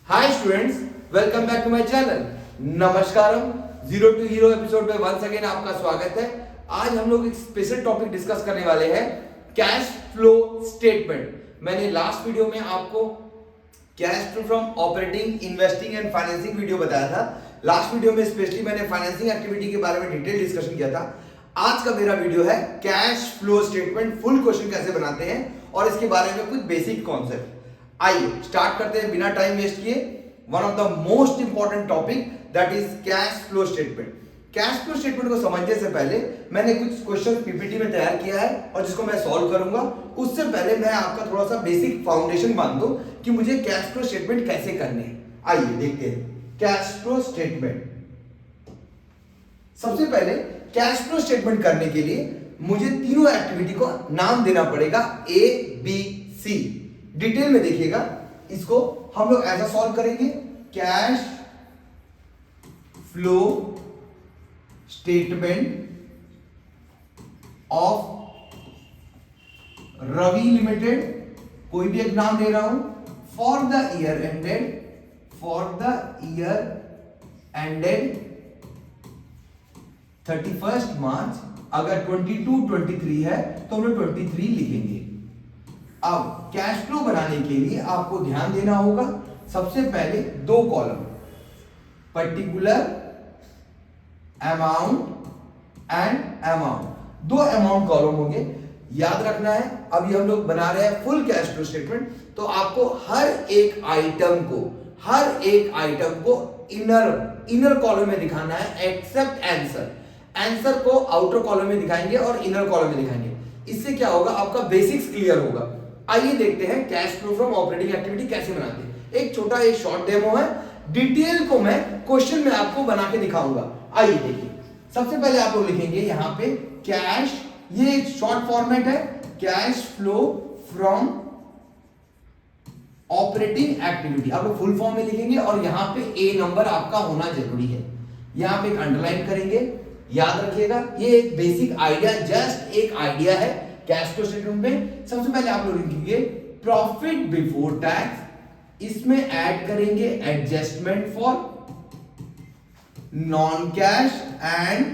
Hi students, welcome back to my channel. नमस्कारम। Zero to hero episode में once again आपका स्वागत है। आज हम लोग एक स्पेशल टॉपिक डिस्कस करने वाले हैं, कैश फ्लो स्टेटमेंट। मैंने लास्ट वीडियो में आपको cash flow from operating, investing and financing video बताया था। लास्ट वीडियो में स्पेशली मैंने फाइनेंसिंग एक्टिविटी के बारे में डिटेल डिस्कशन किया था। आज का मेरा वीडियो है cash flow statement, full question कैसे बनाते हैं और इसके बारे में कुछ बेसिक कॉन्सेप्ट। आइए स्टार्ट करते हैं बिना टाइम वेस्ट किए। One of the most important topic that is cash flow statement. Cash flow statement को समझने से पहले मैंने कुछ क्वेश्चन पीपीटी में तैयार किया है और जिसको मैं सॉल्व करूंगा। उससे पहले मैं आपका थोड़ा सा बेसिक फाउंडेशन बांध दूं कि मुझे कैश फ्लो स्टेटमेंट कैसे करने हैं। आइए देखते हैं कैश फ्लो स्टेटमेंट। सबसे पहले कैश फ्लो स्टेटमेंट करने के लिए मुझे तीनों एक्टिविटी को नाम देना पड़ेगा, ए बी सी। डिटेल में देखिएगा, इसको हम लोग ऐसा सॉल्व करेंगे। Cash flow statement of Ravi limited, कोई भी एक नाम दे रहा हूं, for the year ended 31 March. अगर 22-23 है तो हम लोग 23 लिखेंगे। अब कैश फ्लो बनाने के लिए आपको ध्यान देना होगा, सबसे पहले दो column, particular amount and amount. दो अमाउंट कॉलम होंगे, याद रखना है। अभी हम लोग बना रहे हैं फुल कैश फ्लो स्टेटमेंट, तो आपको हर एक आइटम को इनर कॉलम में दिखाना है, एक्सेप्ट आंसर को आउटर कॉलम में दिखाएंगे और इनर कॉलम में दिखाएंगे। इससे क्या होगा, आपका बेसिक्स क्लियर होगा। आइए देखते हैं cash flow from operating activity कैसे बनाते हैं। एक छोटा एक शॉर्ट डेमो है, डिटेल को मैं क्वेश्चन में आपको बना के दिखाऊंगा। आइए देखिए, सबसे पहले आप लोग लिखेंगे यहां पे कैश, ये एक शॉर्ट फॉर्मेट है, cash flow from operating activity. आप लोग फुल फॉर्म में लिखेंगे और यहां पे ए नंबर आपका होना जरूरी है। यहां पे एक अंडरलाइन करेंगे, याद रखिएगा ये एक बेसिक आइडिया, जस्ट एक आइडिया है कैश फ्लो स्टेटमेंट में। सबसे पहले आप लोग लिखेंगे प्रॉफिट बिफोर टैक्स, इसमें ऐड करेंगे adjustment for non cash and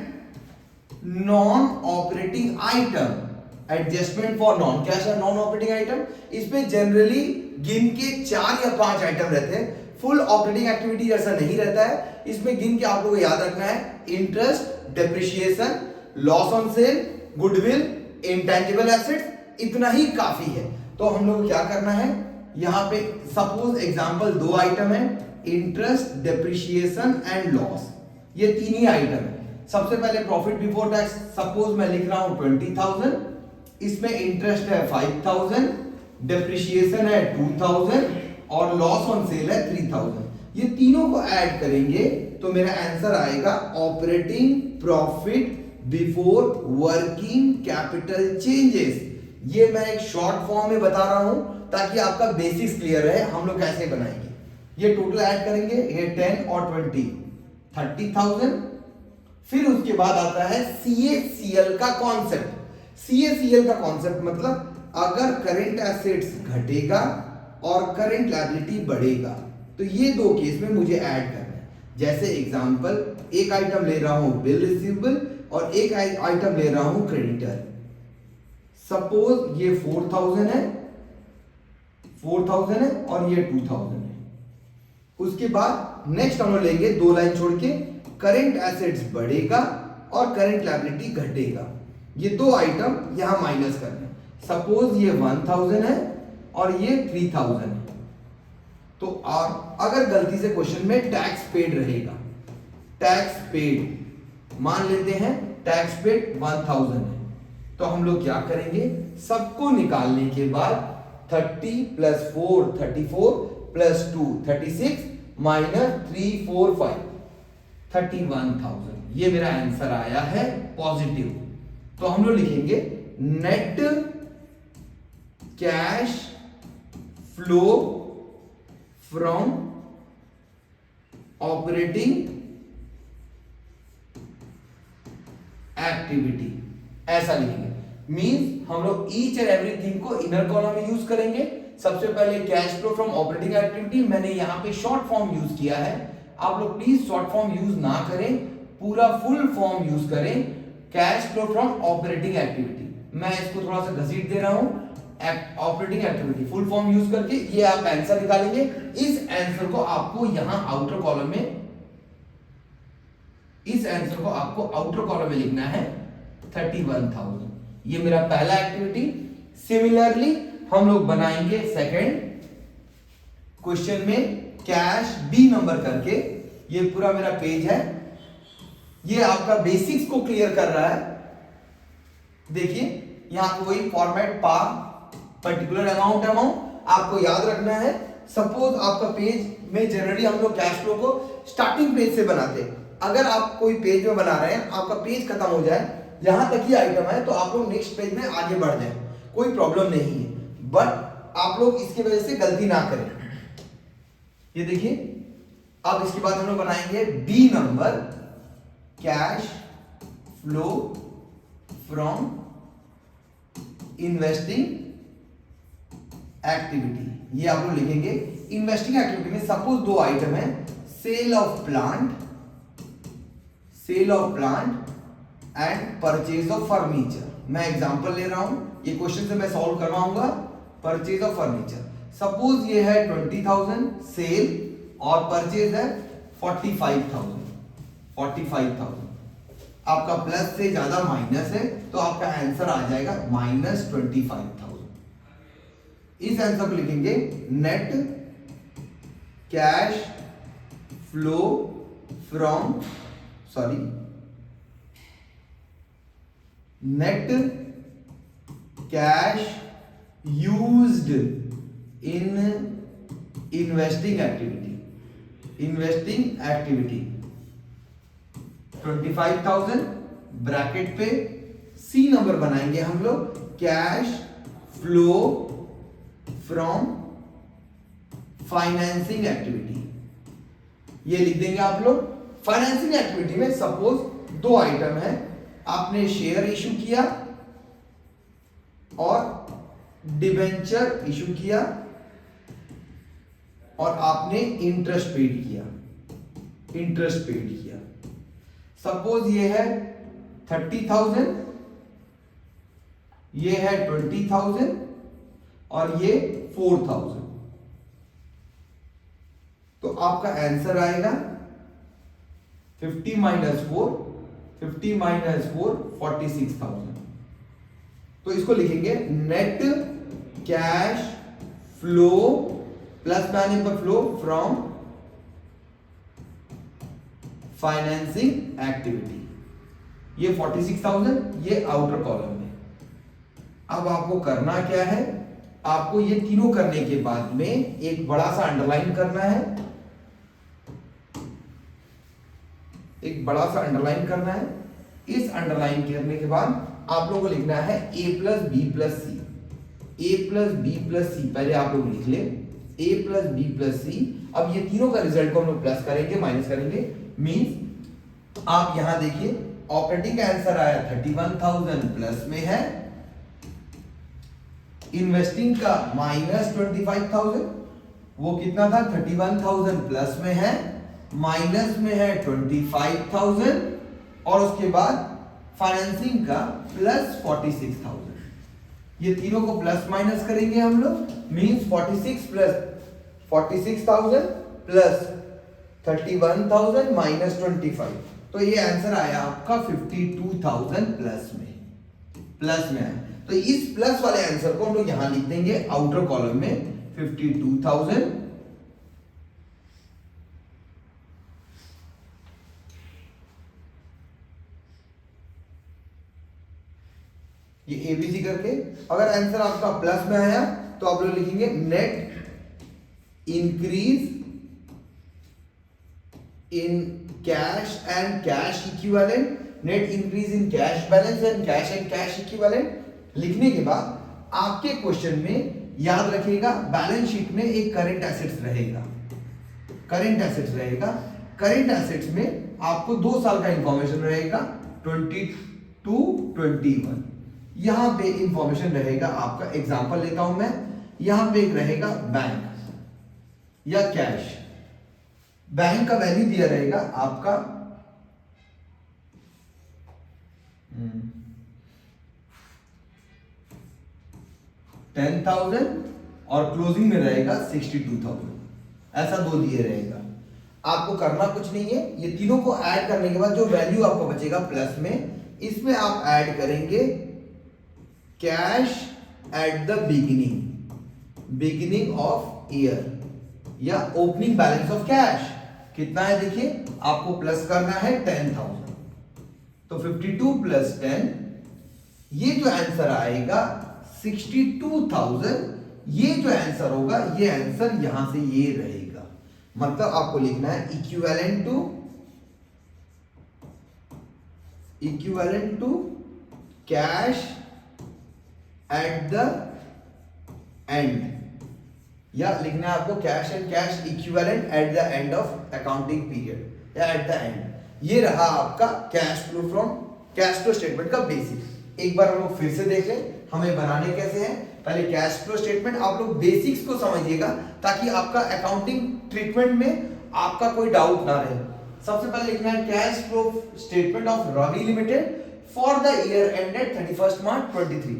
non operating item. Adjustment for non cash और नॉन ऑपरेटिंग आइटम, इसमें जनरली गिन के 4 या 5 आइटम रहते हैं। फुल ऑपरेटिंग एक्टिविटी जैसा नहीं रहता है। इसमें गिन के आप लोगों को याद रखना है interest, depreciation, loss on sale, goodwill, intangible assets, इतना ही काफी है। तो हम लोग क्या करना है, यहां पे सपोज एग्जांपल 2 आइटम है, इंटरेस्ट, डेप्रिसिएशन एंड लॉस, ये 3 ही आइटम है। सबसे पहले प्रॉफिट बिफोर टैक्स, सपोज मैं लिख रहा हूं 20,000, इसमें इंटरेस्ट है 5,000, डेप्रिसिएशन है 2,000 और लॉस ऑन सेल है 3,000। ये तीनों को ऐड करेंगे तो मेरा आंसर आएगा operating profit before working capital changes. ये मैं एक शॉर्ट फॉर्म में बता रहा हूं ताकि आपका बेसिक्स क्लियर रहे हम लोग कैसे बनाएंगे। ये टोटल ऐड करेंगे, ये 10 और 20 30,000। फिर उसके बाद आता है CACL का कॉन्सेप्ट। CACL का कॉन्सेप्ट मतलब अगर करंट एसेट्स घटेगा और करंट लायबिलिटी बढ़ेगा तो ये दो केस में मुझे ऐड करना है। जैसे एग्जांपल, एक आइटम ले रहा हूं बिल रिसीवेबल और एक आइटम ले रहा हूं क्रेडिटर। सपोज ये 4,000 है और ये 2,000 है। उसके बाद नेक्स्ट हम लोग लेंगे 2 लाइन छोड़ के, करंट एसेट्स बढ़ेगा और करंट लायबिलिटी घटेगा। ये 2 आइटम यहां माइनस करना है। सपोज ये 1,000 है और ये 3,000 है। तो और अगर गलती से क्वेश्चन में टैक्स पेड रहेगा, टैक्स पेड मान लेते हैं, टैक्स पेड 1,000 है, तो हम लोग क्या करेंगे, सबको निकालने के बाद 30 + 4 34 + 2 36 - 3 4 5 31,000। ये मेरा आंसर आया है पॉजिटिव। तो हम लोग लिखेंगे net cash flow from operating activity, ऐसा लिखेंगे। मींस हम लोग ईच एंड एवरीथिंग को इनर कॉलम में यूज करेंगे, सबसे पहले cash flow from operating activity, मैंने यहाँ पे शॉर्ट फॉर्म यूज किया है, आप लोग प्लीज शॉर्ट फॉर्म यूज ना करें, पूरा फुल फॉर्म यूज करें, cash flow from operating activity. मैं इसको थोड़ा सा घसीट दे रहा हूं, operating activity full form use करके ये आप आंसर निकालेंगे। इस आंसर को आपको यहां आउटर कॉलम में, इस आंसर को आपको आउटर कॉलम में लिखना है 31,000। ये मेरा पहला एक्टिविटी। सिमिलरली हम लोग बनाएंगे सेकंड क्वेश्चन में कैश बी नंबर करके, ये पूरा मेरा पेज है, ये आपका बेसिक्स को क्लियर कर रहा है। देखिए यहां पे वही फॉर्मेट पा पर्टिकुलर अमाउंट आपको याद रखना है। सपोज आपका पेज में जनरली हम लोग कैश फ्लो को स्टार्टिंग पेज से बनाते हैं, अगर आप कोई पेज में बना रहे हैं, आपका पेज खत्म हो जाए, यहां तक ही आइटम है, तो आप लोग नेक्स्ट पेज में आगे बढ़ जाए, कोई प्रॉब्लम नहीं है, बट आप लोग इसकी वजह से गलती ना करें। ये देखिए, अब इसके बाद हम लोग बनाएंगे B number, cash flow from investing activity. ये आप लोग लिखेंगे इन्वेस्टिंग एक्टिविटी में सपोज दो आइटम है, sale of plant and purchase of furniture. मैं एग्जांपल ले रहा हूं, ये क्वेश्चन से मैं सॉल्व करवाऊंगा। परचेज ऑफ फर्नीचर, सपोज ये है 20,000 सेल और परचेज है 45,000। आपका प्लस से ज्यादा माइनस है, तो आपका आंसर आ जाएगा -25,000। इस आंसर को लिखेंगे net cash flow from, net cash used in investing activity 25,000 bracket पे। सी नंबर बनाएंगे हम लोग cash flow from financing activity, ये लिख देंगे आप लोग। फाइनेंसिंग एक्टिविटी में सपोज दो आइटम है, आपने शेयर इशू किया और डिबेंचर इशू किया और आपने इंटरेस्ट पेड किया। सपोज ये है 30,000, ये है 20,000 और ये 4,000, तो आपका आंसर आएगा 50 - 4 46,000। तो इसको लिखेंगे नेट कैश फ्लो प्लस मैंने पर फ्लो फ्रॉम फाइनेंसिंग एक्टिविटी, ये 46,000, ये आउटर कॉलम में। अब आपको करना क्या है, आपको ये तीनों करने के बाद में एक बड़ा सा अंडरलाइन करना है, इस अंडरलाइन करने के बाद आप लोगों को लिखना है a + b + c, पहले आप लोग लिख ले a + b + c। अब ये तीनों का रिजल्ट को हम लोग प्लस करेंगे, माइनस करेंगे, मींस आप यहां देखिए ऑपरेटिंग का आंसर आया 31,000 प्लस में है, इन्वेस्टिंग का -25,000, वो कितना था 31,000 प्लस में है, माइनस में है 25,000 और उसके बाद फाइनेंसिंग का +46,000। ये तीनों को प्लस माइनस करेंगे हम लोग, मींस 46,000 प्लस 31,000 - 25, तो ये आंसर आया आपका 52,000 प्लस में है। तो इस प्लस वाले आंसर को हम लोग यहां लिख देंगे आउटर कॉलम में 52,000। ये एबीसी करके, अगर आंसर आपका प्लस में आया तो आप लोग लिखेंगे net increase in cash and cash equivalent, net increase in cash balance and cash equivalent. लिखने के बाद आपके क्वेश्चन में याद रखिएगा बैलेंस शीट में एक करंट एसेट्स रहेगा। करंट एसेट्स में आपको 2 साल का इंफॉर्मेशन रहेगा 22-21, यहां पे इंफॉर्मेशन रहेगा आपका। एग्जांपल लेता हूं मैं, यहां पे एक रहेगा बैंक या कैश। बैंक का वैल्यू दिया रहेगा आपका 10,000 और क्लोजिंग में रहेगा 62,000, ऐसा दो दिए रहेगा। आपको करना कुछ नहीं है, ये तीनों को ऐड करने के बाद जो वैल्यू आपको बचेगा प्लस में, इसमें आप ऐड करेंगे cash at the beginning of year या ओपनिंग बैलेंस ऑफ कैश। कितना है देखिए, आपको प्लस करना है 10,000, तो 52 प्लस 10, ये जो आंसर आएगा 62,000, ये जो आंसर होगा ये आंसर यहां से ये रहेगा। मतलब आपको लिखना है equivalent to cash at the end, या लिखना है आपको cash and cash equivalent at the end of accounting period या एट द एंड। ये रहा आपका cash flow from cash flow statement का बेसिक। एक बार हम लोग फिर से देख लें हमें बनाने कैसे हैं। पहले कैश फ्लो स्टेटमेंट आप लोग बेसिक्स को समझिएगा ताकि आपका अकाउंटिंग ट्रीटमेंट में आपका कोई डाउट ना रहे। सबसे पहले लिखना है cash flow statement of Ravi limited for the year ended 31 March 23।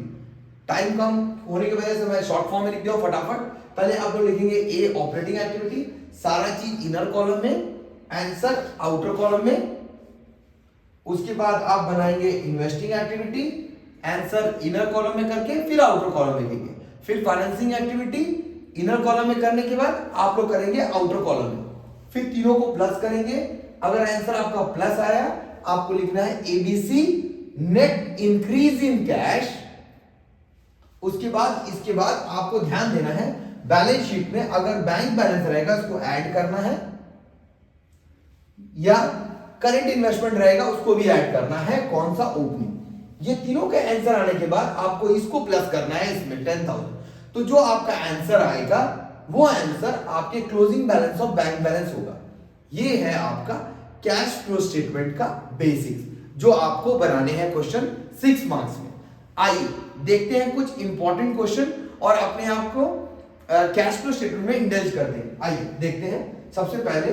Time कम होने की वजह से मैं शॉर्ट फॉर्म में लिख दिया फटाफट। पहले आप लोग लिखेंगे ए ऑपरेटिंग एक्टिविटी, सारा चीज इनर कॉलम में, आंसर आउटर कॉलम में। उसके बाद आप बनाएंगे investing activity, answer inner column में करके फिर आउटर कॉलम में लिखेंगे। फिर फाइनेंसिंग एक्टिविटी इनर कॉलम में करने के बाद आप लोग करेंगे आउटर कॉलम में, फिर तीनों को प्लस करेंगे। अगर आंसर आपका प्लस आया आपको लिखना है ABC net increase in cash. उसके बाद इसके बाद आपको ध्यान देना है बैलेंस शीट में अगर बैंक बैलेंस रहेगा उसको ऐड करना है, या करंट इन्वेस्टमेंट रहेगा उसको भी ऐड करना है। कौन सा? ओपनिंग। ये तीनों के आंसर आने के बाद आपको इसको प्लस करना है इसमें 10,000। तो जो आपका आंसर आएगा वो आंसर आपके closing balance of bank balance होगा। ये है आपका कैश फ्लो स्टेटमेंट का बेसिक्स जो आपको बनाने हैं क्वेश्चन 6 मार्क्स में। आइए देखते हैं कुछ इंपॉर्टेंट क्वेश्चन और अपने आप को कैश फ्लो स्टेटमेंट में इंडल्ज करते हैं। आइए देखते हैं सबसे पहले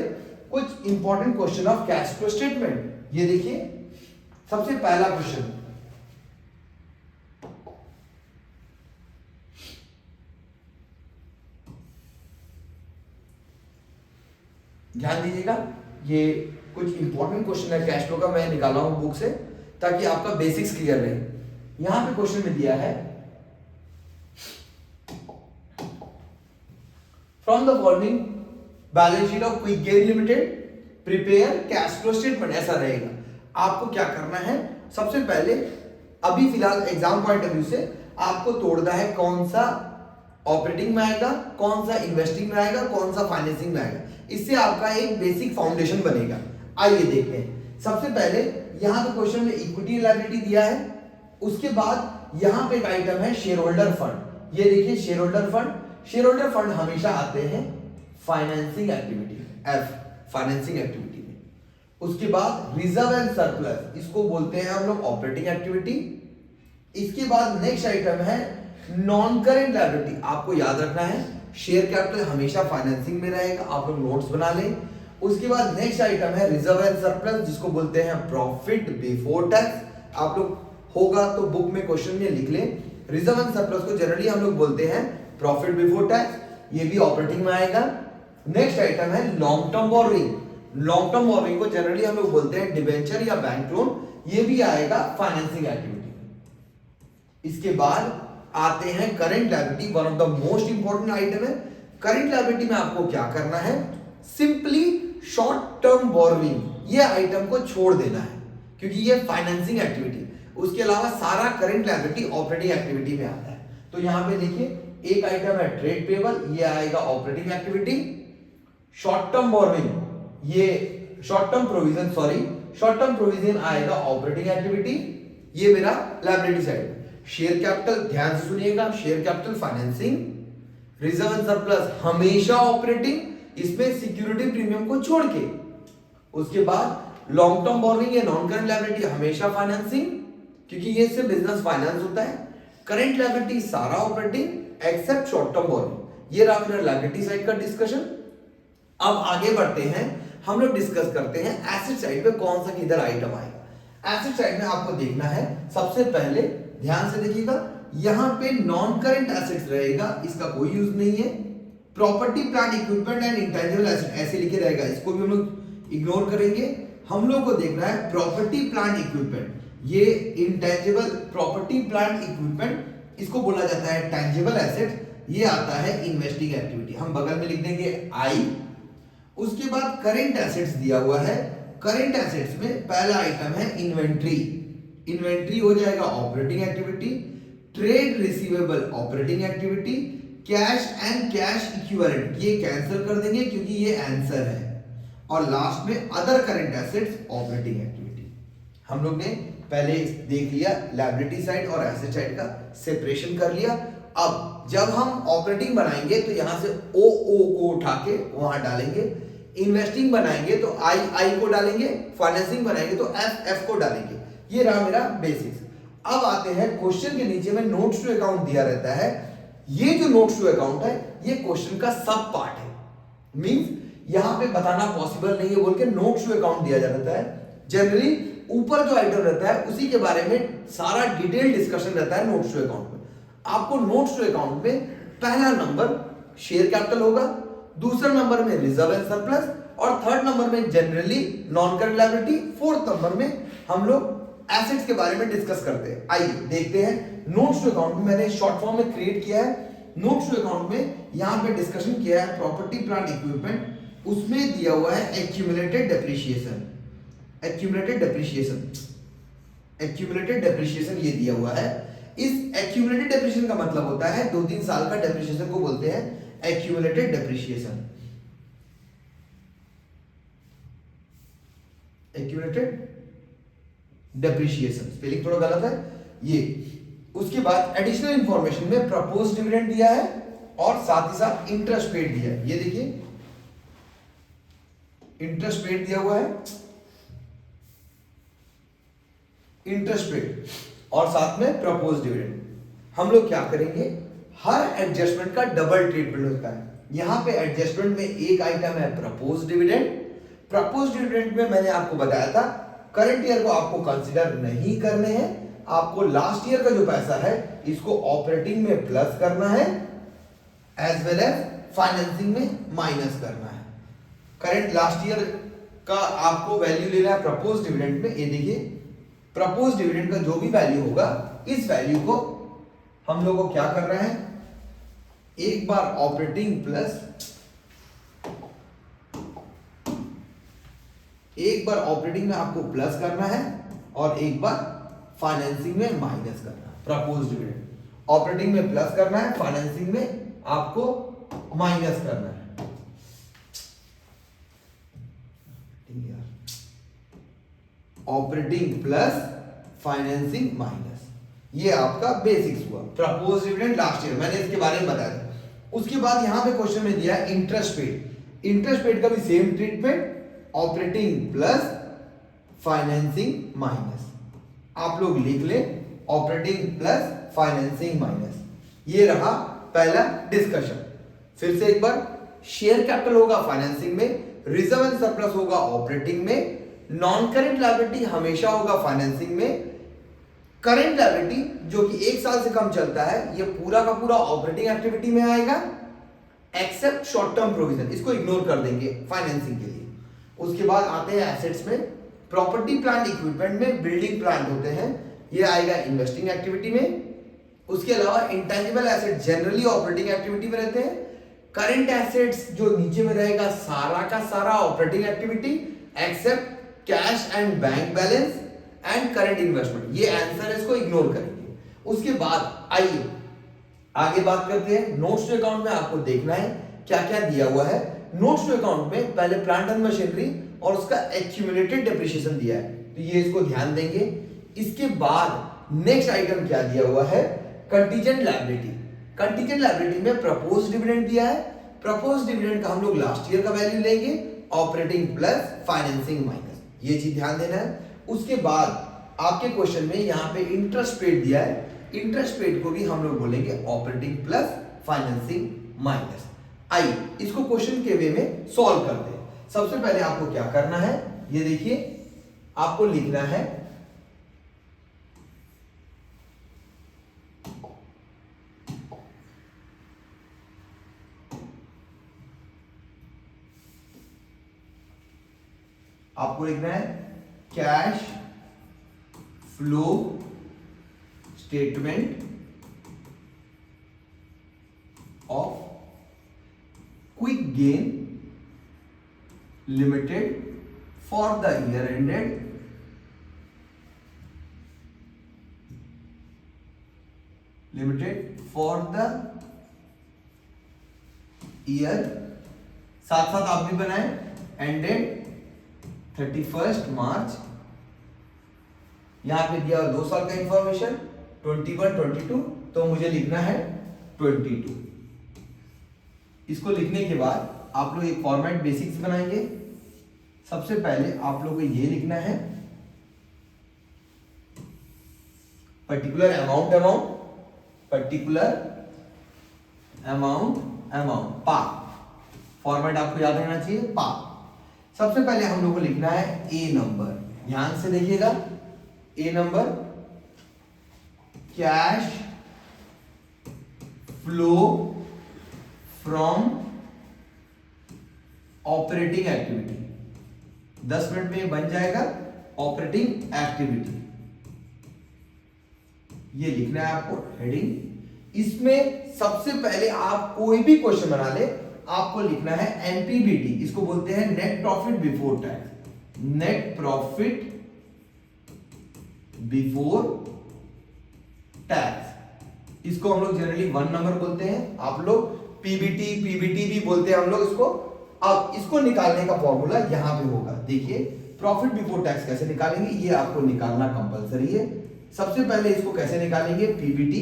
कुछ important question of cash flow statement. ये देखिए सबसे पहला क्वेश्चन, ध्यान दीजिएगा, ये कुछ इंपॉर्टेंट क्वेश्चन है कैश फ्लो का, मैं निकाला हूं बुक से ताकि आपका बेसिक्स क्लियर रहे। यहां पे क्वेश्चन में दिया है from the following balance sheet of quick gain limited prepare cash flow statement, ऐसा रहेगा। आपको क्या करना है, सबसे पहले अभी फिलहाल एग्जाम पॉइंट ऑफ व्यू से आपको तोड़ना है कौन सा ऑपरेटिंग में आएगा, कौन सा इन्वेस्टिंग में आएगा, कौन सा फाइनेंसिंग में आएगा। इससे आपका एक बेसिक फाउंडेशन बनेगा। आइए देखते हैं। सबसे पहले यहां पे क्वेश्चन में इक्विटी लायबिलिटी दिया है, उसके बाद यहां पे एक आइटम है शेयर होल्डर फंड। ये देखिए share holder fund, share holder fund हमेशा आते हैं financing activity F, financing activity में। उसके बाद रिजर्व एंड सरप्लस, इसको बोलते हैं हम लोग ऑपरेटिंग एक्टिविटी। इसके बाद नेक्स्ट आइटम है नॉन करेंट लायबिलिटी। आपको याद रखना है शेयर कैपिटल हमेशा फाइनेंसिंग में रहेगा, आप लोग नोट्स बना लें। उसके बाद नेक्स्ट आइटम है रिजर्व एंड सरप्लस, जिसको बोलते हैं प्रॉफिट बिफोर टैक्स। आप लोग होगा तो बुक में क्वेश्चन में लिख लें। रिजर्व एंड सरप्लस को जनरली हम लोग बोलते हैं प्रॉफिट बिफोर टैक्स, ये भी ऑपरेटिंग में आएगा। नेक्स्ट आइटम है long term borrowing. Long term borrowing को जनरली हम लोग बोलते हैं डिबेंचर या बैंक लोन, ये भी आएगा फाइनेंसिंग एक्टिविटी में। इसके बाद आते हैं current liability, one of the most important item है। करंट लायबिलिटी में आपको क्या करना है, सिंपली शॉर्ट टर्म बोरोइंग, ये आइटम को छोड़ देना है क्योंकि ये फाइनेंसिंग एक्टिविटी। उसके अलावा सारा करंट लायबिलिटी ऑपरेटिंग एक्टिविटी में आता है। तो यहां पे देखिए एक आइटम है ट्रेड पेबल, ये आएगा operating activity. Short term borrowing, ये short term provision, short term provision आएगा ऑपरेटिंग एक्टिविटी। ये मेरा लायबिलिटी साइड। शेयर कैपिटल ध्यान से सुनिएगा, share capital financing. Reserve and surplus हमेशा ऑपरेटिंग, इसमें सिक्योरिटी प्रीमियम को छोड़ के। उसके बाद लॉन्ग टर्म बोरोइंग या नॉन करंट लायबिलिटी हमेशा फाइनेंसिंग, क्योंकि ये इससे बिजनेस फाइनेंस होता है। करंट लायबिलिटी सारा operating except short term borrowing. ये रहा मेरा लायबिलिटी साइड का डिस्कशन। अब आगे बढ़ते हैं, हम लोग डिस्कस करते हैं एसेट साइड पे कौन सा किधर आइटम आएगा। एसेट साइड में आपको देखना है, सबसे पहले ध्यान से देखिएगा, यहां पे नॉन करंट एसेट्स रहेगा, इसका कोई यूज नहीं है। Property plant equipment and intangible asset ऐसे लिखे रहेगा, इसको भी हम लोग इग्नोर करेंगे। हम लोग को देखना है प्रॉपर्टी प्लांट इक्विपमेंट, ये इंटेंजिबल प्रॉपर्टी प्लांट इक्विपमेंट इसको बोला जाता है टेंजिबल एसेट, ये आता है इन्वेस्टिंग एक्टिविटी, हम बगल में लिख देंगे आई। उसके बाद करंट एसेट्स दिया हुआ है, करंट एसेट्स में पहला आइटम है इन्वेंट्री, इन्वेंट्री हो जाएगा operating activity. Trade receivable operating activity. Cash and cash equivalent ये कैंसिल कर देंगे क्योंकि ये आंसर है। और लास्ट में other current assets operating activity. हम लोग ने पहले देख लिया लायबिलिटी साइड और एसेट साइड का सेपरेशन कर लिया। अब जब हम ऑपरेटिंग बनाएंगे तो यहां से ओ को उठा के वहां डालेंगे, इन्वेस्टिंग बनाएंगे तो आई को डालेंगे, फाइनेंसिंग बनाएंगे तो एफ को डालेंगे। ये रहा मेरा बेसिक्स। अब आते हैं क्वेश्चन के नीचे में नोट्स टू अकाउंट दिया रहता है, ये जो नोट्स टू अकाउंट है ये क्वेश्चन का सब पार्ट है, मींस यहां पे बताना पॉसिबल नहीं है बोल के नोट्स टू अकाउंट दिया जाता है। जनरली ऊपर जो आइटम रहता है उसी के बारे में सारा डिटेल डिस्कशन रहता है नोट्स टू अकाउंट में। आपको नोट्स टू अकाउंट में पहला नंबर शेयर कैपिटल होगा, दूसरा नंबर में रिजर्व एंड सरप्लस, और थर्ड नंबर में generally non current liability, fourth number में हम लोग एसेट्स के बारे में डिस्कस करते हैं। आइए देखते हैं नोट्स टू अकाउंट में मैंने शॉर्ट फॉर्म में क्रिएट किया है। नोट्स टू अकाउंट में यहां पे डिस्कशन किया है प्रॉपर्टी प्लांट इक्विपमेंट, उसमें दिया हुआ है accumulated depreciation, accumulated depreciation, accumulated depreciation ये दिया हुआ है। इस एक्यूमुलेटेड डेप्रिसिएशन का मतलब होता है 2-3 साल का डेप्रिसिएशन को बोलते हैं accumulated depreciation, accumulated depreciation, spelling थोड़ा गलत है ये। उसके बाद एडिशनल इंफॉर्मेशन में प्रपोज डिविडेंड दिया है और साथ ही साथ इंटरेस्ट पेड दिया है, ये देखिए इंटरेस्ट पेड दिया हुआ है, इंटरेस्ट पेड और साथ में प्रपोज डिविडेंड। हम लोग क्या करेंगे, हर एडजस्टमेंट का डबल ट्रीटमेंट होता है। यहां पे एडजस्टमेंट में एक आइटम है प्रपोज डिविडेंड। प्रपोज डिविडेंड में मैंने आपको बताया था करंट ईयर को आपको कंसीडर नहीं करने हैं, आपको लास्ट ईयर का जो पैसा है इसको ऑपरेटिंग में प्लस करना है एज वेल एज फाइनेंसिंग में माइनस करना है। करंट लास्ट ईयर का आपको वैल्यू लेना है प्रपोज डिविडेंड में। ये देखिए प्रपोज डिविडेंड का जो भी वैल्यू होगा इस वैल्यू को हम लोग को क्या करना है, एक बार ऑपरेटिंग प्लस, एक बार ऑपरेटिंग में आपको प्लस करना है और एक बार फाइनेंसिंग में माइनस करना है। प्रपोज डिविडेंड ऑपरेटिंग में प्लस करना है, फाइनेंसिंग में आपको माइनस करना है। ऑपरेटिंग प्लस फाइनेंसिंग माइनस, ये आपका बेसिक्स हुआ। प्रपोज डिविडेंड लास्ट ईयर मैंने इसके बारे में बताया। उसके बाद यहां पे क्वेश्चन में दिया है इंटरेस्ट पेड, इंटरेस्ट पेड का भी same treatment, operating plus financing minus. आप लोग लिख ले ऑपरेटिंग प्लस फाइनेंसिंग माइनस। ये रहा पहला डिस्कशन। फिर से एक बार, शेयर कैपिटल होगा फाइनेंसिंग में, रिजर्व एंड सरप्लस होगा ऑपरेटिंग में, नॉन करंट लायबिलिटी हमेशा होगा फाइनेंसिंग में, करंट लायबिलिटी जो कि 1 साल से कम चलता है ये पूरा का पूरा ऑपरेटिंग एक्टिविटी में आएगा एक्सेप्ट शॉर्ट टर्म प्रोविजन, इसको इग्नोर कर देंगे फाइनेंसिंग के लिए। उसके बाद आते हैं एसेट्स में, प्रॉपर्टी प्लांट इक्विपमेंट में बिल्डिंग प्लांट होते हैं, ये आएगा इन्वेस्टिंग एक्टिविटी में। उसके अलावा intangible asset generally operating activity में रहते हैं। करंट एसेट्स जो नीचे में रहेगा सारा का सारा operating activity except cash and bank balance and current investment, ये आंसर है, इसको इग्नोर करेंगे। उसके बाद आइए आगे बात करते हैं। नोट्स टू अकाउंट में आपको देखना है क्या क्या दिया हुआ है। नोट्स टू अकाउंट में पहले प्लांट एंड मशीनरी और उसका एक्यूमुलेटेड डेप्रिसिएशन दिया है, तो ये इसको ध्यान देंगे। इसके बाद नेक्स्ट आइटम क्या दिया हुआ है, कंटीजेंट लायबिलिटी। कंटीजेंट लायबिलिटी में प्रपोज डिविडेंड दिया है, प्रपोज डिविडेंड का हम लोग लास्ट ईयर का वैल्यू लेंगे, ऑपरेटिंग प्लस फाइनेंसिंग माइनस, ये चीज ध्यान देना है। उसके बाद आपके क्वेश्चन में यहाँ पे इंटरेस्ट पेड दिया है, इंटरेस्ट पेड को भी हम लोग बोलेंगे ऑपरेटिंग प्लस फाइनेंसिंग माइनस। आइए इसको क्वेश्चन के वे में सॉल्व करते हैं। सबसे पहले आपको क्या करना है, ये देखिए आपको लिखना है cash flow statement of quick gain limited for the year ended for the year, साथ साथ आप भी बनाए, ended 31 मार्च। यहां पे दिया 2 साल का इंफॉर्मेशन 21 22, तो मुझे लिखना है 22। इसको लिखने के बाद आप लोग एक फॉर्मेट बेसिक्स बनाएंगे। सबसे पहले आप लोगों को ये लिखना है पर्टिकुलर अमाउंट पा। फॉर्मेट आपको याद रहना चाहिए, पा। सबसे पहले हम लोग को लिखना है ए नंबर, ध्यान से देखिएगा। A number cash flow from operating activity, 10 minute में बन जाएगा ऑपरेटिंग एक्टिविटी। ये लिखना है आपको हेडिंग। इसमें सबसे पहले आप कोई भी क्वेश्चन बना ले, आपको लिखना है एनपीबीटी, इसको बोलते हैं net profit before tax. Net profit before tax, इसको हम लोग जनरली 1 नंबर बोलते हैं। आप लोग पीबीटी भी बोलते हैं हम लोग इसको। अब इसको निकालने का फॉर्मूला यहां पे होगा, देखिए प्रॉफिट बिफोर टैक्स कैसे निकालेंगे, ये आपको निकालना कंपलसरी है। सबसे पहले इसको कैसे निकालेंगे, पीबीटी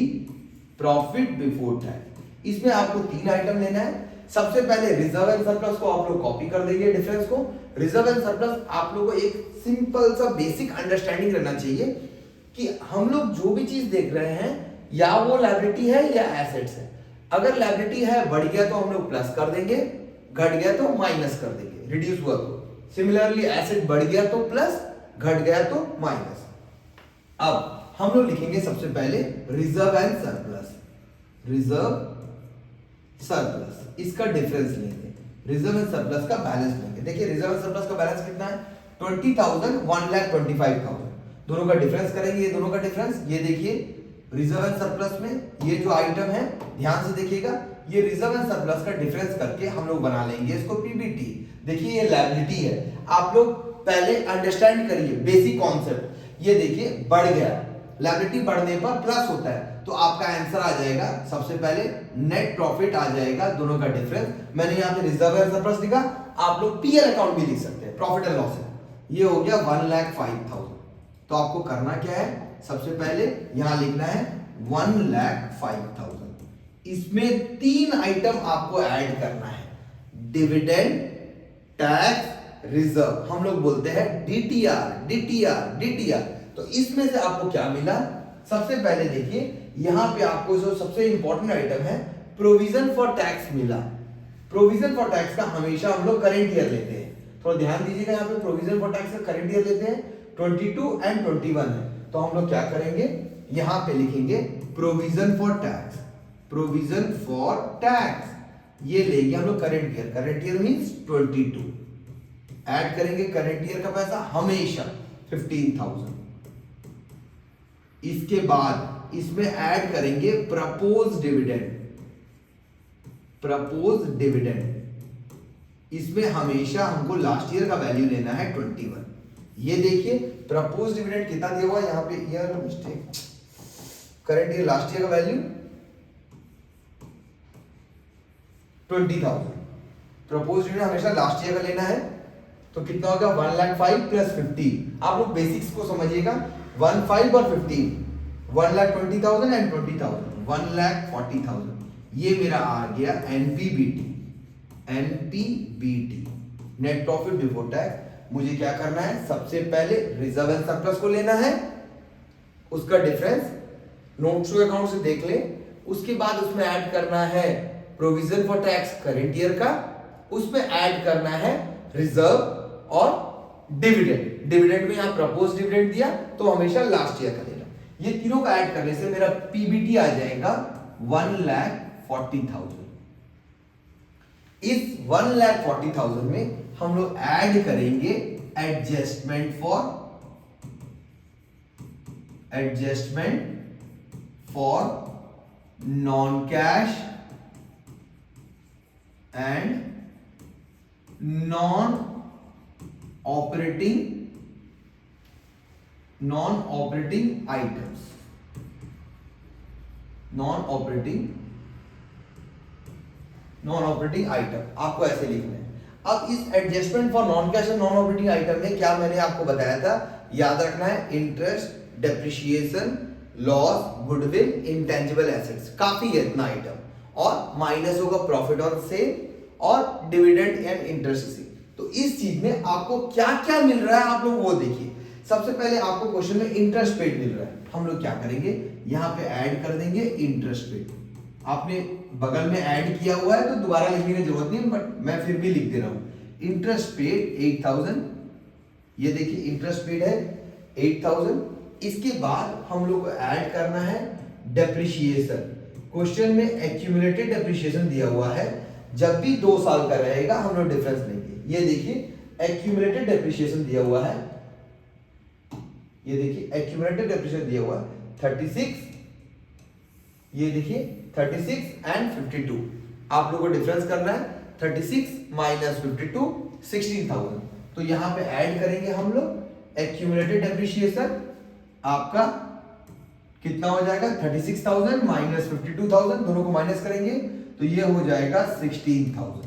प्रॉफिट बिफोर टैक्स। इसमें आपको 3 आइटम लेना है। सबसे पहले रिजर्व एंड सरप्लस को आप लोग कॉपी कर देंगे, डिफरेंस को। रिजर्व एंड सरप्लस आप लोगों को एक सिंपल सा बेसिक अंडरस्टैंडिंग रहना चाहिए कि हम लोग जो भी चीज देख रहे हैं या वो लायबिलिटी है या एसेट्स है। अगर लायबिलिटी है बढ़ गया तो हम लोग प्लस कर देंगे, घट गया तो माइनस कर देंगे, रिड्यूस हुआ तो। सिमिलरली एसेट बढ़ गया तो प्लस, घट गया तो माइनस। अब हम लोग लिखेंगे सबसे पहले रिजर्व एंड सरप्लस। इसका डिफरेंस लेंगे, रिजर्व एंड सरप्लस का बैलेंस लेंगे। देखिए रिजर्व एंड सरप्लस का बैलेंस कितना है, 20,000 1,25,000, दोनों का डिफरेंस करेंगे। ये दोनों का डिफरेंस, ये देखिए रिजर्व एंड सरप्लस में ये जो आइटम है, ध्यान से देखिएगा, ये रिजर्व एंड सरप्लस का डिफरेंस करके हम लोग बना लेंगे इसको पीबीटी। देखिए ये लायबिलिटी है, आप लोग पहले अंडरस्टैंड करिए बेसिक कॉन्सेप्ट। ये देखिए बढ़ गया, लायबिलिटी बढ़ने पर प्लस होता है, तो आपका आंसर आ जाएगा सबसे पहले नेट प्रॉफिट आ जाएगा, दोनों का डिफरेंस। मैंने यहाँ पे रिजर्व एंड सरप्लस लिखा, आप लोग पीएल अकाउंट भी लिख सकते हैं, प्रॉफिट एंड लॉस। ये हो गया 1,05,000। तो आपको करना क्या है, सबसे पहले यहां लिखना है 1,05,000। इसमें 3 आइटम आपको ऐड करना है, डिविडेंड, टैक्स, रिजर्व। हम लोग बोलते हैं डीटीआर। तो इसमें से आपको क्या मिला, सबसे पहले देखिए यहां पे आपको जो सबसे इंपॉर्टेंट आइटम है प्रोविजन फॉर टैक्स मिला। प्रोविजन फॉर टैक्स का हमेशा हम लोग करंट ईयर लेते हैं, थोड़ा ध्यान दीजिएगा। यहाँ पे प्रोविजन फॉर टैक्स का करंट ईयर लेते हैं, 22 एंड 21 है। तो हम लोग क्या करेंगे, यहां पे लिखेंगे provision for tax. Provision for tax ये लेंगे हम लोग current year, current year means 22। Add करेंगे करंट ईयर का पैसा हमेशा 15,000। इसके बाद इसमें ऐड करेंगे प्रपोज डिविडेंड। प्रपोज डिविडेंड इसमें हमेशा हमको लास्ट ईयर का वैल्यू लेना है 21। ये देखिए प्रपोज डिविडेंड कितना दिया हुआ है यहाँ पे, year mistake, current year last year का वैल्यू 20,000। प्रपोज डिविडेंड हमेशा लास्ट ईयर का लेना है, तो कितना होगा 1,05,000 प्लस 50। आप लोग बेसिक्स को समझिएगा, 1,05,000 और 15, 1,20,000 एंड 20,000, 1,40,000। ये मेरा आ गया NPBT. NPBT net profit before tax. मुझे क्या करना है, सबसे पहले रिजर्व एंड सरप्लस को लेना है, उसका डिफरेंस नोट्स टू अकाउंट से देख ले। उसके बाद उसमें ऐड करना है provision for tax current year का, उसमें ऐड करना है रिजर्व और डिविडेंड। डिविडेंड में यहां प्रपोज डिविडेंड दिया तो हमेशा लास्ट ईयर का देना। ये तीनों का ऐड करने से मेरा पीबीटी आ जाएगा 1,40,000। इस 1,40,000 में हम लोग ऐड करेंगे adjustment for non cash and non operating items. Non operating item आपको ऐसे लिखना है। अब इस एडजस्टमेंट फॉर नॉन कैश और नॉन ऑपरेटिंग आइटम में क्या मैंने आपको बताया था, याद रखना है interest, depreciation, loss, goodwill, intangible assets, काफी है इतना आइटम, और माइनस होगा प्रॉफिट ऑन सेल और डिविडेंड एंड इंटरेस्ट रिसीव। तो इस चीज में आपको क्या क्या मिल रहा है आप लोग वो देखिए। सबसे पहले आपको क्वेश्चन में इंटरेस्ट पेड मिल रहा है, हम लोग क्या करेंगे यहाँ पे ऐड कर देंगे इंटरेस्ट पेड। आपने बगल में ऐड किया हुआ है तो दोबारा लिखने की जरूरत नहीं, बट मैं फिर भी लिख दे रहा हूं। इंटरेस्ट पेड 8,000, ये देखिए इंटरेस्ट पेड है 8,000। इसके बाद हम लोग को ऐड करना है डेप्रिसिएशन। क्वेश्चन में एक्यूमुलेटेड डेप्रिसिएशन दिया हुआ है, जब भी 2 साल का रहेगा हम लोग डिफरेंस लेंगे। ये देखिए एक्यूमुलेटेड डेप्रिसिएशन दिया हुआ है, ये देखिए एक्यूमुलेटेड डेप्रिसिएशन दिया हुआ है 36, ये देखिए 36 एंड 52। आप लोगों को डिफरेंस करना है 36 माइनस 52 16,000। तो यहां पे ऐड करेंगे हम लोग एक्यूमुलेटेड डेप्रिसिएशन, आपका कितना हो जाएगा 36,000 माइनस 52,000, दोनों को माइनस करेंगे तो ये हो जाएगा 16,000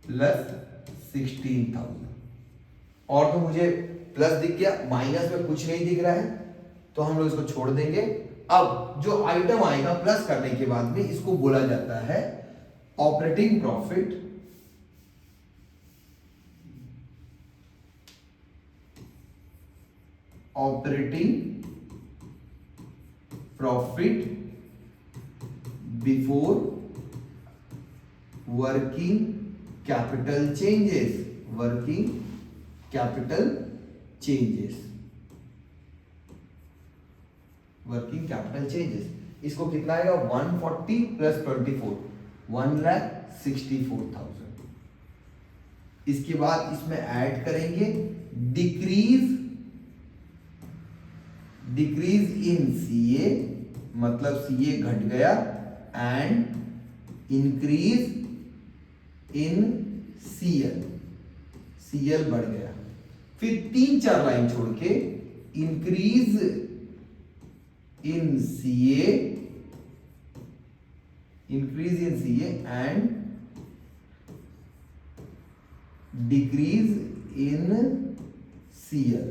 प्लस 16,000। और तो मुझे प्लस दिख गया, माइनस में कुछ नहीं दिख रहा है तो हम लोग इसको छोड़ देंगे। अब जो आइटम आएगा प्लस करने के बाद में इसको बोला जाता है operating profit before working capital changes. Working capital changes इसको कितना आएगा 140 प्लस 24 1,64,000। इसके बाद इसमें ऐड करेंगे डिक्रीज इन सीए, मतलब सीए घट गया, एंड इंक्रीज इन सीएल बढ़ गया। फिर 3-4 लाइन छोड़ के increase in CA and decrease in CL,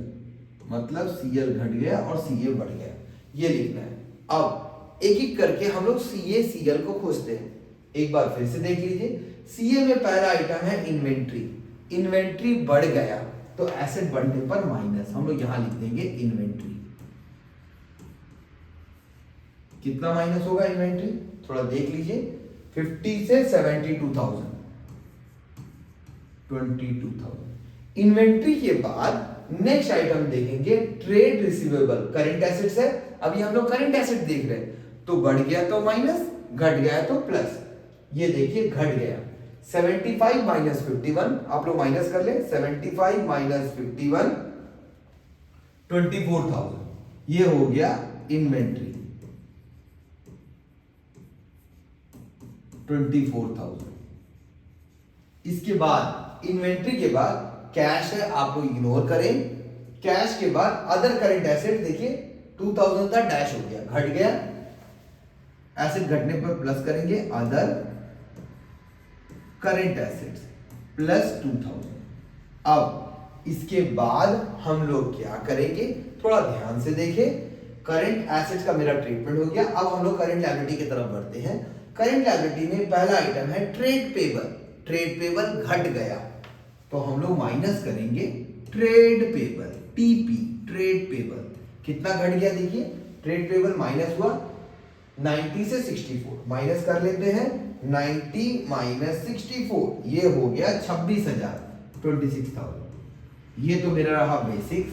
मतलब सीएल घट गया और सीए बढ़ गया, ये लिखना है। अब एक एक करके हम लोग सीए सीएल को खोजते हैं। एक बार फिर से देख लीजिए, सीए में पहला आइटम है इन्वेंट्री बढ़ गया तो एसेट बढ़ने पर माइनस, हम लोग यहां लिख देंगे इन्वेंट्री। कितना माइनस होगा इन्वेंट्री, थोड़ा देख लीजिए, 50 से 72,000 22,000। इन्वेंट्री के बाद नेक्स्ट आइटम देखेंगे ट्रेड रिसीवेबल, करंट एसेट्स है। अभी हम लोग करंट एसेट देख रहे हैं, तो बढ़ गया तो माइनस, घट गया तो प्लस। ये देखिए घट गया 75 माइनस 51, आप लोग माइनस कर ले, 75 माइनस 51 24,000, ये हो गया इन्वेंट्री 24,000। इसके बाद इन्वेंट्री के बाद कैश है, आप लोग इग्नोर करें। कैश के बाद अदर करंट एसेट देखिए 2,000 का डैश हो गया, घट गया, एसेट घटने पर प्लस करेंगे अदर करंट एसेट्स प्लस 2,000। अब इसके बाद हम लोग क्या करेंगे, थोड़ा ध्यान से देखें। करंट एसेट्स का मेरा ट्रीटमेंट हो गया, अब हम लोग करंट लायबिलिटी की तरफ बढ़ते हैं। करंट लायबिलिटी में पहला आइटम है ट्रेड पेबल। ट्रेड पेबल घट गया, तो हम लोग माइनस करेंगे trade payable, TP, trade payable. कितना घट गया देखिए, ट्रेड पेबल माइनस हुआ 90 से 64, माइनस कर लेते हैं 90 माइनस 64, ये हो गया 26,000, 26,000। ये तो मेरा रहा बेसिक्स।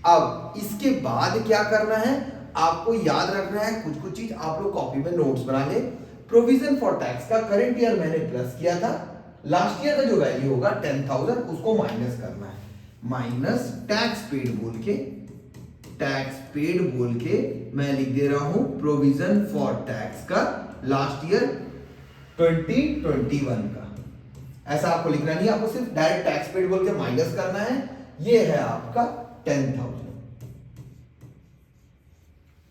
अब इसके बाद क्या करना है, आपको याद रखना है कुछ कुछ चीज, आप लोग कॉपी में नोट्स बना ले। प्रोविजन फॉर टैक्स का करंट ईयर मैंने प्लस किया था, लास्ट ईयर का जो वैल्यू होगा 10,000 उसको माइनस करना है, माइनस टैक्स पेड बोल के, टैक्स पेड बोल के मैं लिख दे रहा हूं प्रोविजन फॉर टैक्स का लास्ट ईयर 2021 का। ऐसा आपको लिखना नहीं, आपको सिर्फ डायरेक्ट टैक्स पेड बोल के माइनस करना है। ये है आपका 10,000।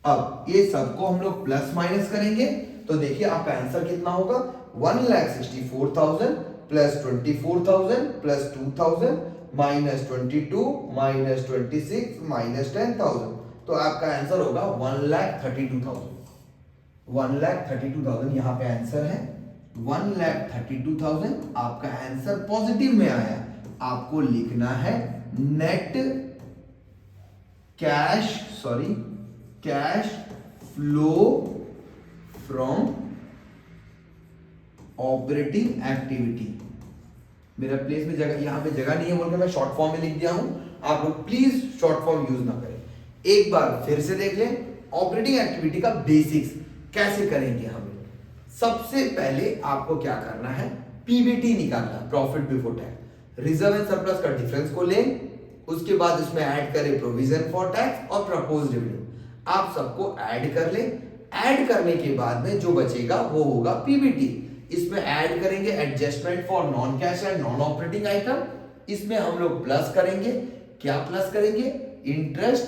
अब ये सबको हम लोग प्लस माइनस करेंगे तो देखिए आपका आंसर कितना होगा, 1,64,000 plus 24,000 plus 2,000 minus 22 minus 26 minus 10,000, तो आपका आंसर होगा 1,32,000। 1,32,000 यहाँ पे आंसर है, 1,32,000 आपका आंसर पॉजिटिव में आया। आपको लिखना है net cash, sorry cash flow from operating activity. मेरा प्लेस में जगह, यहां पे जगह नहीं है बोल के मैं शॉर्ट फॉर्म में लिख दिया हूं, आप लोग प्लीज शॉर्ट फॉर्म यूज ना करें। एक बार फिर से देख लें ऑपरेटिंग एक्टिविटी का बेसिक्स कैसे करेंगे हम। सबसे पहले आपको क्या करना है, पीबीटी निकालना, profit before tax. Reserve and surplus का डिफरेंस को लें, उसके बाद उसमें ऐड करें प्रोविजन फॉर टैक्स और प्रपोज्ड रेवेन्यू। आप सबको ऐड कर लें, ऐड करने के बाद में जो बचेगा वो होगा पीबीटी। इसमें ऐड करेंगे adjustment for non cash and non operating item, इसमें हम लोग प्लस करेंगे, क्या प्लस करेंगे, इंटरेस्ट,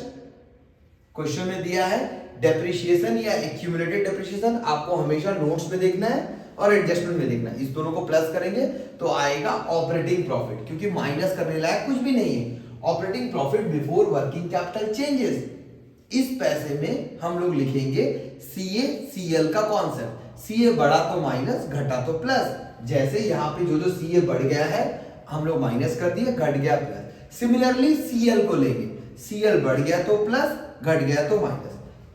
क्वेश्चन में दिया है डेप्रिसिएशन या एक्यूमुलेटेड डेप्रिसिएशन, आपको हमेशा नोट्स में देखना है और एडजस्टमेंट में देखना है। इस दोनों को प्लस करेंगे तो आएगा ऑपरेटिंग प्रॉफिट, क्योंकि माइनस करने लायक कुछ भी नहीं है। Operating profit before working capital changes, इस पैसे में हम लोग लिखेंगे सीए सीएल का कॉन्सेप्ट, सीए बढ़ा तो माइनस, घटा तो प्लस। जैसे यहाँ पे जो सीए बढ़ गया है हम लोग माइनस कर दिए, घट गया प्लस। सिमिलरली सीएल को लेंगे, सीएल बढ़ गया तो प्लस, घट गया तो माइनस।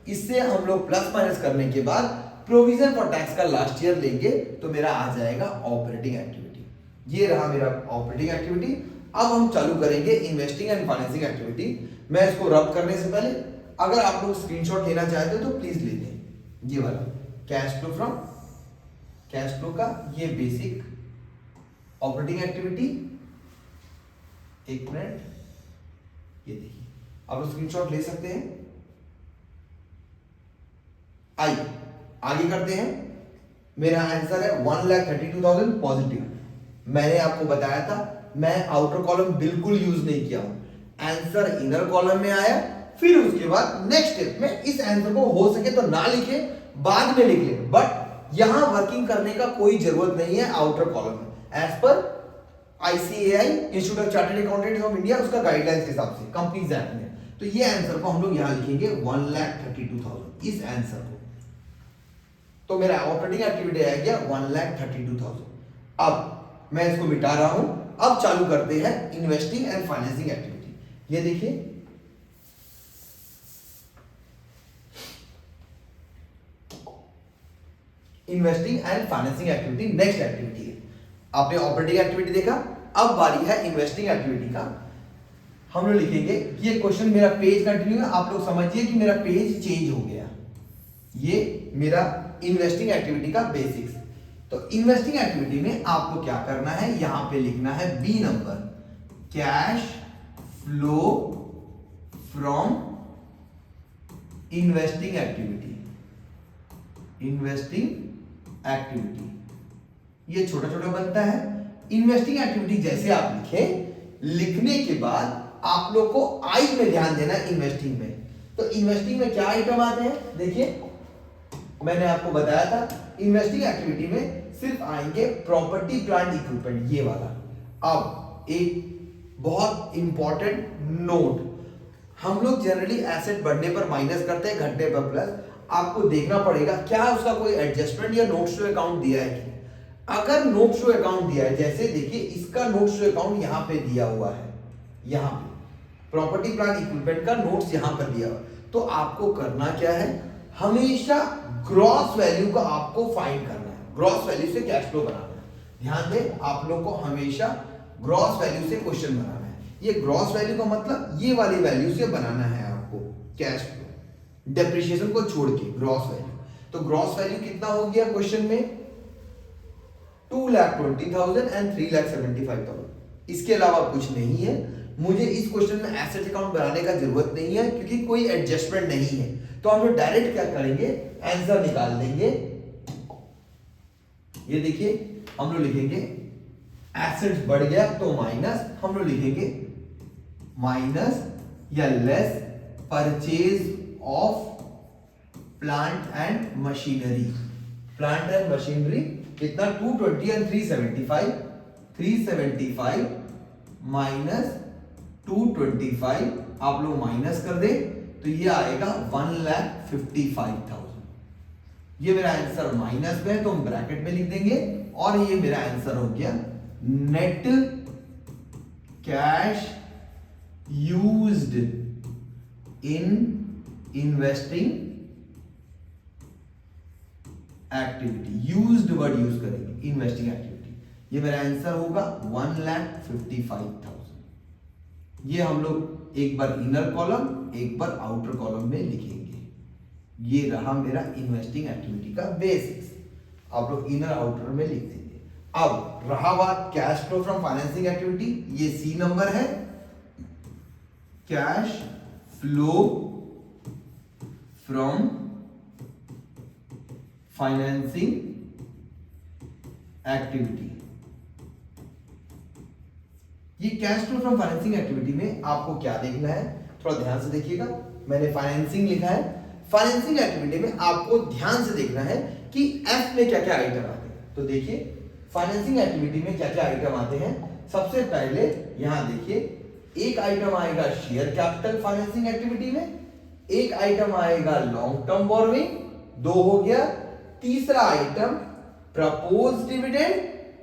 इससे हम लोग प्लस माइनस करने के बाद प्रोविजन फॉर टैक्स का लास्ट ईयर लेंगे तो मेरा आ जाएगा ऑपरेटिंग एक्टिविटी। ये रहा मेरा ऑपरेटिंग एक्टिविटी। अब हम चालू करेंगे इन्वेस्टिंग एंड फाइनेंसिंग एक्टिविटी। मैं इसको रब करने से पहले अगर आप लोग स्क्रीनशॉट लेना चाहते हो तो प्लीज ले लें। ये वाला cash flow from, cash flow का ये बेसिक ऑपरेटिंग एक्टिविटी, एक मिनट, ये देखिए आप लोग स्क्रीनशॉट ले सकते हैं। आइए आगे करते हैं। मेरा आंसर है 1,32,000 पॉजिटिव। मैंने आपको बताया था मैं आउटर कॉलम बिल्कुल यूज नहीं किया हूं, आंसर इनर कॉलम में आया। फिर उसके बाद नेक्स्ट स्टेप में इस आंसर को हो सके तो ना लिखे, बाद में लिख ले, बट यहां वर्किंग करने का कोई जरूरत नहीं है आउटर कॉलम में। As per ICAI Institute of Chartered Accountants of India उसका गाइडलाइंस के हिसाब से कंपनीज एक्ट में, तो ये आंसर को हम लोग यहां लिखेंगे 1,32,000 इस आंसर को। तो मेरा ऑपरेटिंग एक्टिविटी आ गया 1,32,000। अब मैं इसको मिटा रहा हूं। अब चालू करते हैं इन्वेस्टिंग एंड फाइनेंसिंग एक्टिविटी। ये देखिए investing and financing activity next activity है। आपने ऑपरेटिंग एक्टिविटी देखा, अब बारी है इन्वेस्टिंग एक्टिविटी का। हम लोग लिखेंगे, ये क्वेश्चन मेरा पेज कंटिन्यू है, आप लोग समझिए कि मेरा पेज चेंज हो गया। ये मेरा इन्वेस्टिंग एक्टिविटी का बेसिक्स। तो इन्वेस्टिंग एक्टिविटी में आपको क्या करना है, यहां पे लिखना है B number, cash flow from investing activity, investing activity. ये छोटा छोटा बनता है। इन्वेस्टिंग एक्टिविटी जैसे आप लिखें, लिखने के बाद आप लोग को आई में ध्यान देना है इन्वेस्टिंग में। तो इन्वेस्टिंग में क्या आइटम आते हैं, देखिए मैंने आपको बताया था इन्वेस्टिंग एक्टिविटी में सिर्फ आएंगे प्रॉपर्टी प्लांट इक्विपमेंट, ये वाला। अब एक बहुत इंपॉर्टेंट नोट, हम लोग जनरली एसेट बढ़ने पर माइनस करते हैं, घटने पर प्लस। आपको देखना पड़ेगा क्या उसका कोई एडजस्टमेंट या नोट्स टू अकाउंट दिया है कि अगर नोट शो अकाउंट दिया है, जैसे देखिए इसका नोट शो अकाउंट यहां पे दिया हुआ है, यहां पे प्रॉपर्टी प्लांट इक्विपमेंट का नोट्स यहां पर दिया हुआ है, तो आपको करना क्या है, हमेशा ग्रॉस वैल्यू का आपको फाइंड करना है, ग्रॉस वैल्यू से कैश फ्लो बनाना है। ध्यान दें, आप लोग को हमेशा ग्रॉस वैल्यू से क्वेश्चन बनाना है। ये ग्रॉस वैल्यू का मतलब ये वाली वैल्यू से बनाना है आपको कैश फ्लो, डेप्रिसिएशन को छोड़ के ग्रॉस वैल्यू। तो ग्रॉस वैल्यू कितना हो गया क्वेश्चन में, 2,20,000 एंड 3,75,000। इसके अलावा कुछ नहीं है। मुझे इस क्वेश्चन में एसेट अकाउंट बनाने का जरूरत नहीं है क्योंकि कोई एडजस्टमेंट नहीं है, तो हम लोग डायरेक्ट क्या करेंगे, आंसर निकाल देंगे। ये देखिए हम लोग लिखेंगे एसेट्स बढ़ गया तो माइनस, हम लोग लिखेंगे माइनस या less purchase of plant and machinery. Plant and machinery कितना, 220 एंड 375, 375 माइनस 225 आप लोग माइनस कर दे तो ये आएगा 1,55,000। ये मेरा आंसर माइनस में है तो हम ब्रैकेट में लिख देंगे, और ये मेरा आंसर हो गया net cash used in investing activity. Used word use करेंगे, इन्वेस्टिंग एक्टिविटी। ये मेरा आंसर होगा 1,55,000। ये हम लोग एक बार इनर कॉलम एक बार आउटर कॉलम में लिखेंगे। ये रहा मेरा इन्वेस्टिंग एक्टिविटी का बेसिक्स, आप लोग इनर आउटर में लिख देंगे। अब रहा बात cash flow from financing activity, ये सी नंबर है, cash flow from financing activity. ये cash flow from financing activity में आपको क्या देखना है, थोड़ा ध्यान से देखिएगा। मैंने फाइनेंसिंग लिखा है, फाइनेंसिंग एक्टिविटी में आपको ध्यान से देखना है कि एफ में क्या क्या आइटम आते हैं। तो देखिए फाइनेंसिंग एक्टिविटी में क्या क्या आइटम आते हैं। सबसे पहले यहां देखिए, एक आइटम आएगा शेयर कैपिटल फाइनेंसिंग एक्टिविटी में, एक आइटम आएगा लॉन्ग टर्म बोरोइंग, 2 हो गया। तीसरा आइटम प्रपोज डिविडेंड,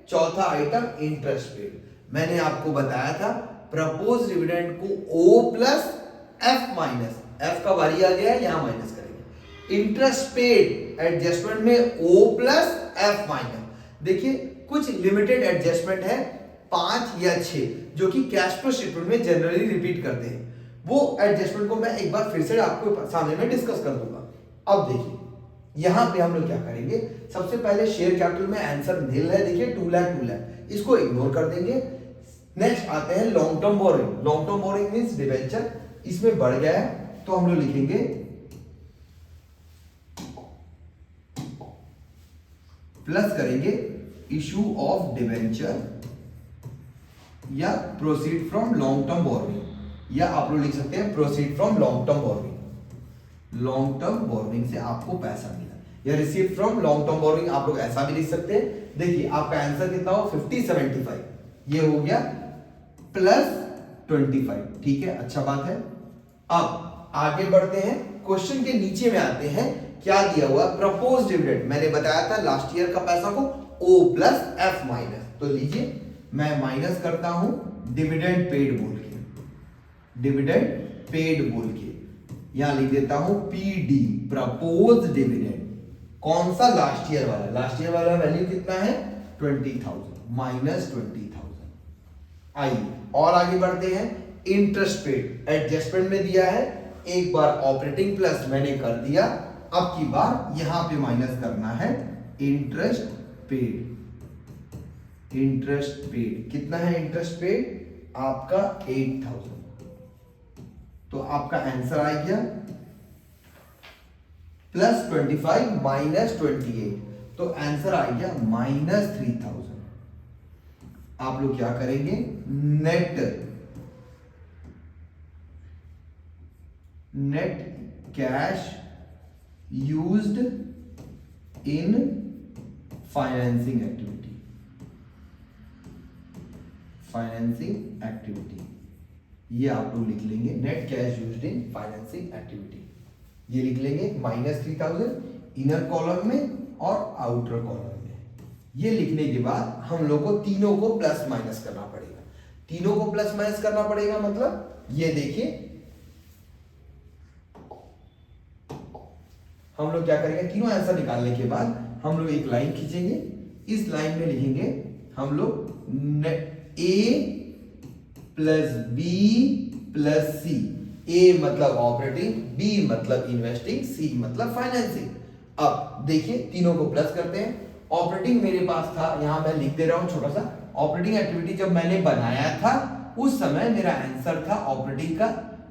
चौथा आइटम इंटरेस्ट पेड। मैंने आपको बताया था प्रपोज डिविडेंड को O plus F minus, F का बारी आ गया है यहां माइनस करेंगे। इंटरेस्ट पेड एडजस्टमेंट में O प्लस एफ माइनस। देखिए कुछ लिमिटेड एडजस्टमेंट है 5 या 6 जो कि कैश फ्लो स्टेटमेंट में जनरली रिपीट करते हैं। वो एडजस्टमेंट को मैं एक बार फिर से आपको सामने में डिस्कस कर दूंगा। अब देखिए यहां पे हम लोग क्या करेंगे, सबसे पहले शेयर कैपिटल में आंसर नील है, देखिए 2 लाख, इसको इग्नोर कर देंगे। नेक्स्ट आते हैं long term borrowing. Long term borrowing means debenture, इसमें बढ़ गया है तो हम लोग लिखेंगे प्लस करेंगे इशू ऑफ डिबेंचर या proceed from long term borrowing, या आप लोग लिख सकते हैं proceed from long term borrowing. Long term borrowing से आपको पैसा मिला, या receive from long term borrowing आप लोग ऐसा भी लिख सकते हैं। देखिए आपका आंसर कितना हो, 50/75, ये हो गया प्लस 25, ठीक है, अच्छा बात है। अब आगे बढ़ते हैं, क्वेश्चन के नीचे में आते हैं, क्या दिया हुआ, प्रपोज डिविडेंड। मैंने बताया था लास्ट ईयर का पैसा को O प्लस एफ माइनस, तो लीजिए मैं माइनस करता हूं डिविडेंड पेड बोल के, डिविडेंड पेड बोल के यहां लिख देता हूं PD, प्रपोज डिविडेंड। कौन सा, लास्ट ईयर वाला। लास्ट ईयर वाला वैल्यू कितना है, 20,000 माइनस 20,000। आइए और आगे बढ़ते हैं, इंटरेस्ट पेड एडजस्टमेंट में दिया है, एक बार ऑपरेटिंग प्लस मैंने कर दिया, अब की बार यहां पे माइनस करना है इंटरेस्ट पेड। इंटरेस्ट पेड कितना है, इंटरेस्ट पेड आपका 8,000, तो आपका आंसर आ गया प्लस 25 माइनस 28, तो आंसर आ गया माइनस 3,000। आप लोग क्या करेंगे, net cash used in financing activity, financing activity, ये आप लोग लिख लेंगे net cash used in financing activity, ये लिख लेंगे माइनस 3,000 इनर कॉलम में और आउटर कॉलम में, ये लिखने के बाद हम लोग को तीनों को प्लस माइनस करना पड़ेगा। तीनों को प्लस माइनस करना पड़ेगा मतलब ये देखिए हम लोग क्या करेंगे, तीनों आंसर निकालने के बाद हम लोग एक लाइन खींचेंगे। इस लाइन में लिखेंगे हम लोग ए प्लस बी प्लस सी। ए मतलब ऑपरेटिंग, बी मतलब इन्वेस्टिंग, सी मतलब फाइनेंसिंग। अब देखिए तीनों को प्लस करते हैं। ऑपरेटिंग मेरे पास था, यहां मैं लिख दे रहा हूं छोटा सा। ऑपरेटिंग एक्टिविटी जब मैंने बनाया था उस समय मेरा आंसर था ऑपरेटिंग का,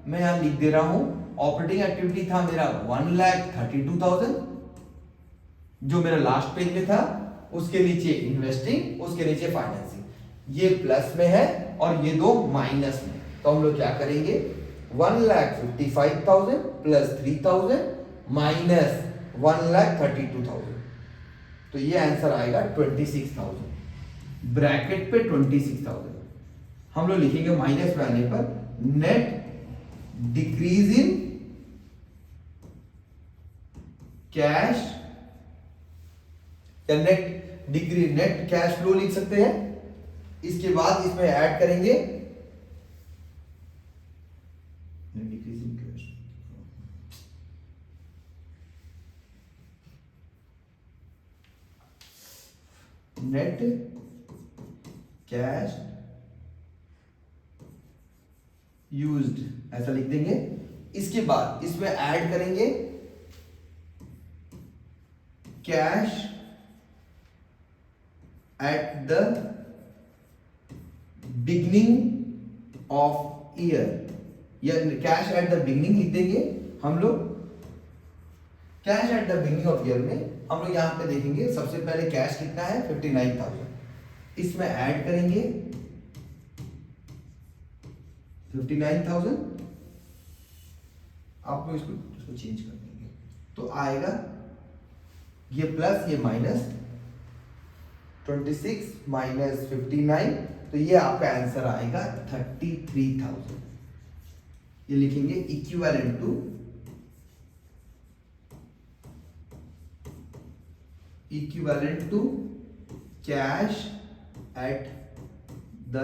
मैं यहां लिख दे रहा हूं ऑपरेटिंग एक्टिविटी था मेरा 1,32,000 जो मेरा लास्ट पेज में था। उसके नीचे इन्वेस्टिंग, उसके नीचे फाइनेंसिंग। ये प्लस में है और ये दो माइनस में। तो हम लोग क्या करेंगे, 1,55,000 प्लस 3,000 माइनस 1,32,000। तो ये आंसर आएगा 26,000। ब्रैकेट पे 26,000 हम लोग लिखेंगे। माइनस में आने पर नेट डिक्रीज इन कैश या net decrease, net cash flow लिख सकते हैं। इसके बाद इसमें ऐड करेंगे decrease in cash, net cash used ऐसा लिख देंगे। इसके बाद इसमें ऐड करेंगे cash at the beginning of year, या कैश एट द बिगनिंग लिख देंगे हम लोग। Cash at the beginning of year में हम लोग यहां पे देखेंगे सबसे पहले कैश कितना है 59,000। इसमें ऐड करेंगे 59,000। आप लोग इसको चेंज कर देंगे तो आएगा ये प्लस ये माइनस 26 माइनस 59, तो ये आपका आंसर आएगा 33,000। ये लिखेंगे equivalent to cash at the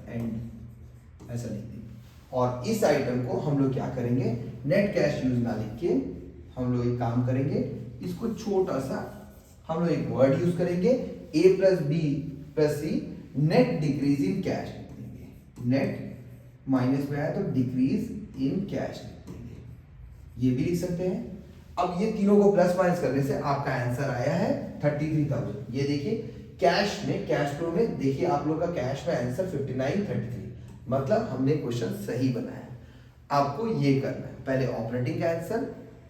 end, ऐसा लिख देंगे। और इस आइटम को हम लोग क्या करेंगे, नेट कैश यूज ना लिख के हम लोग एक काम करेंगे, इसको छोटा सा हम लोग एक वर्ड यूज करेंगे, A plus B plus C net decrease in cash लिख देंगे। नेट माइनस में आया तो डिक्रीज इन कैश लिख देंगे, ये भी लिख सकते हैं। अब ये तीनों को प्लस माइनस करने से आपका आंसर आया है 33,000। ये देखिए कैश में, कैश फ्लो में देखिए आप लोग का कैश में आंसर 5933, मतलब हमने क्वेश्चन सही बनाया। आपको ये करना है, पहले ऑपरेटिंग का आंसर,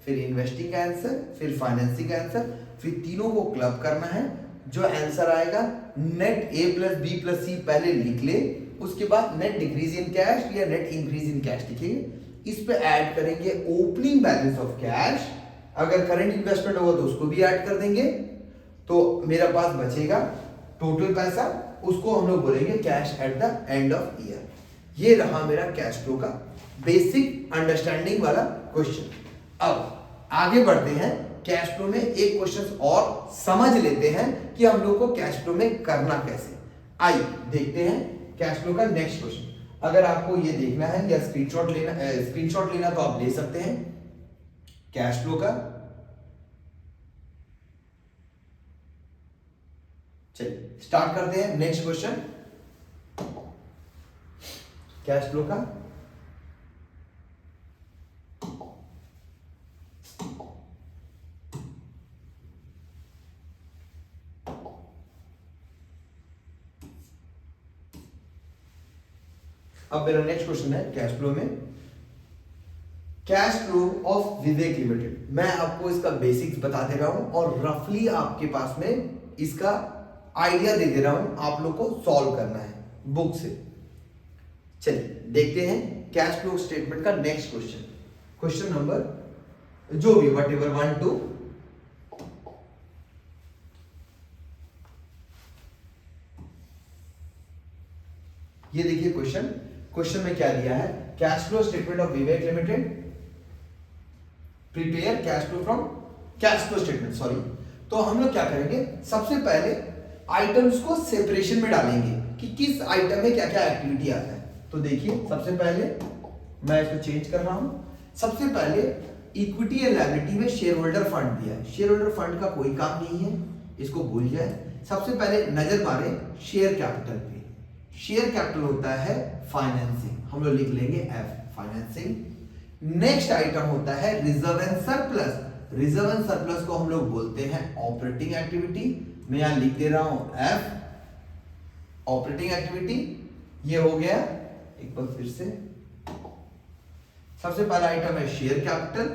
फिर इन्वेस्टिंग का आंसर, फिर फाइनेंसिंग का आंसर, फिर तीनों को क्लब करना है। जो आंसर आएगा नेट ए प्लस बी प्लस सी पहले लिख ले, उसके बाद नेट डिक्रीज इन कैश या नेट इंक्रीज इन कैश लिखेंगे। इस पे ऐड करेंगे ओपनिंग बैलेंस ऑफ कैश, अगर करंट इन्वेस्टमेंट होगा तो उसको भी ऐड कर देंगे, तो मेरा पास बचेगा टोटल पैसा, उसको हम लोग बोलेंगे cash at the end of year. ये रहा मेरा कैश फ्लो का बेसिक अंडरस्टैंडिंग वाला क्वेश्चन। अब आगे बढ़ते हैं, कैश फ्लो में एक क्वेश्चन और समझ लेते हैं कि हम लोग को कैश फ्लो में करना कैसे। आइए देखते हैं कैश फ्लो का नेक्स्ट क्वेश्चन। अगर आपको ये देखना है या स्क्रीनशॉट लेना तो आप ले सकते हैं कैश फ्लो का। चलिए स्टार्ट करते हैं नेक्स्ट क्वेश्चन कैश फ्लो का। अब मेरा नेक्स्ट क्वेश्चन है कैश फ्लो में, cash flow of Vivek limited. मैं आपको इसका बेसिक्स बता दे रहा हूं और रफली आपके पास में इसका आइडिया दे दे रहा हूं, आप लोग को सॉल्व करना है बुक से। चलिए देखते हैं कैश फ्लो स्टेटमेंट का नेक्स्ट क्वेश्चन, क्वेश्चन नंबर जो भी वट एवर 1 2। ये देखिए क्वेश्चन क्वेश्चन में क्या दिया है, cash flow statement of Vivek limited, prepare cash flow from cash flow statement, sorry. तो हम लोग क्या करेंगे, सबसे पहले आइटम्स को सेपरेशन में डालेंगे कि किस आइटम में क्या क्या एक्टिविटी आता है। तो देखिए सबसे पहले मैं इसको चेंज कर रहा हूं। सबसे पहले इक्विटी एंड लायबिलिटी में शेयर होल्डर फंड दिया है। शेयर होल्डर फंड का कोई काम नहीं है, इसको भूल जाए। सबसे पहले नजर मारे शेयर कैपिटल पे। शेयर कैपिटल होता है फाइनेंसिंग, हम लोग लिख लेंगे एफ, फाइनेंसिंग। नेक्स्ट आइटम होता है reserve and surplus. Reserve and surplus को हम लोग बोलते हैं ऑपरेटिंग एक्टिविटी। मैं यहां लिख दे रहा हूं एफ, ऑपरेटिंग एक्टिविटी। ये हो गया, एक बार फिर से। सबसे पहला आइटम है शेयर कैपिटल,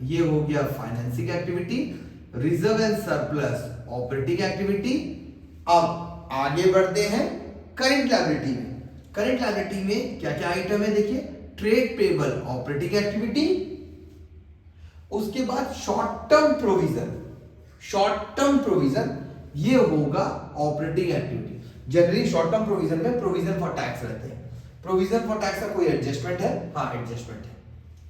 ये हो गया financing activity. Reserve and surplus operating activity. अब आगे बढ़ते हैं करंट लायबिलिटी में। करंट लायबिलिटी में क्या क्या आइटम है देखिए, ट्रेड पेबल ऑपरेटिंग एक्टिविटी, उसके बाद short term provision. Short term provision ये होगा operating activity. Generally short term provision में प्रोविजन फॉर टैक्स रहते हैं। प्रोविजन फॉर टैक्स का कोई एडजस्टमेंट है? हाँ, एडजस्टमेंट है।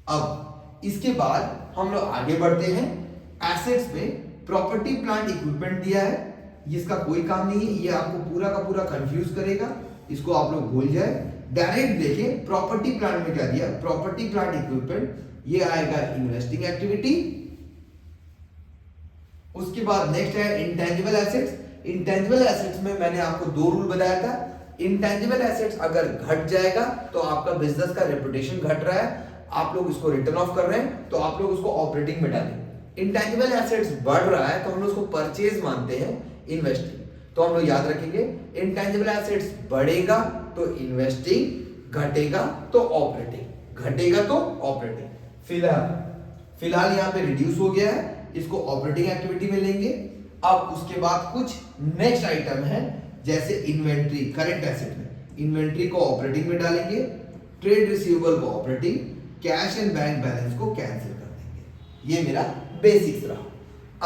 अब इसके बाद हम लोग आगे बढ़ते हैं। एसेट्स में प्रॉपर्टी प्लांट इक्विपमेंट दिया है, इसका कोई काम नहीं है, ये आपको पूरा का पूरा कंफ्यूज करेगा, इसको आप लोग भूल जाए। डायरेक्ट देखें प्रॉपर्टी प्लांट में क्या दिया, प्रॉपर्टी प्लांट इक्विपमेंट, ये आएगा इन्वेस्टिंग एक्टिविटी। उसके बाद नेक्स्ट है इंटेंजिबल एसेट्स। इंटेंजिबल एसेट्स में मैंने आपको दो रूल बताया था। इंटेंजिबल एसेट्स अगर घट जाएगा तो आपका बिजनेस का रेपुटेशन घट रहा है, आप लोग इसको रिटर्न ऑफ कर रहे हैं, तो आप लोग उसको ऑपरेटिंग में डालें। इंटेंजिबल एसेट्स बढ़ रहा है तो हम लोग उसको परचेज मानते हैं, इन्वेस्टिंग। तो हम लोग याद रखेंगे इंटेंजिबल एसेट्स बढ़ेगा तो इन्वेस्टिंग, घटेगा तो ऑपरेटिंग, घटेगा तो ऑपरेटिंग। फिलहाल यहाँ पे रिड्यूस हो गया है, इसको ऑपरेटिंग एक्टिविटी में लेंगे। अब उसके बाद कुछ नेक्स्ट आइटम है, जैसे इन्वेंट्री, करंट एसेट में इन्वेंट्री को ऑपरेटिंग में डालेंगे, ट्रेड रिसीवेबल को operating, cash and bank balance को कैंसिल कर देंगे। ये मेरा बेसिक्स रहा।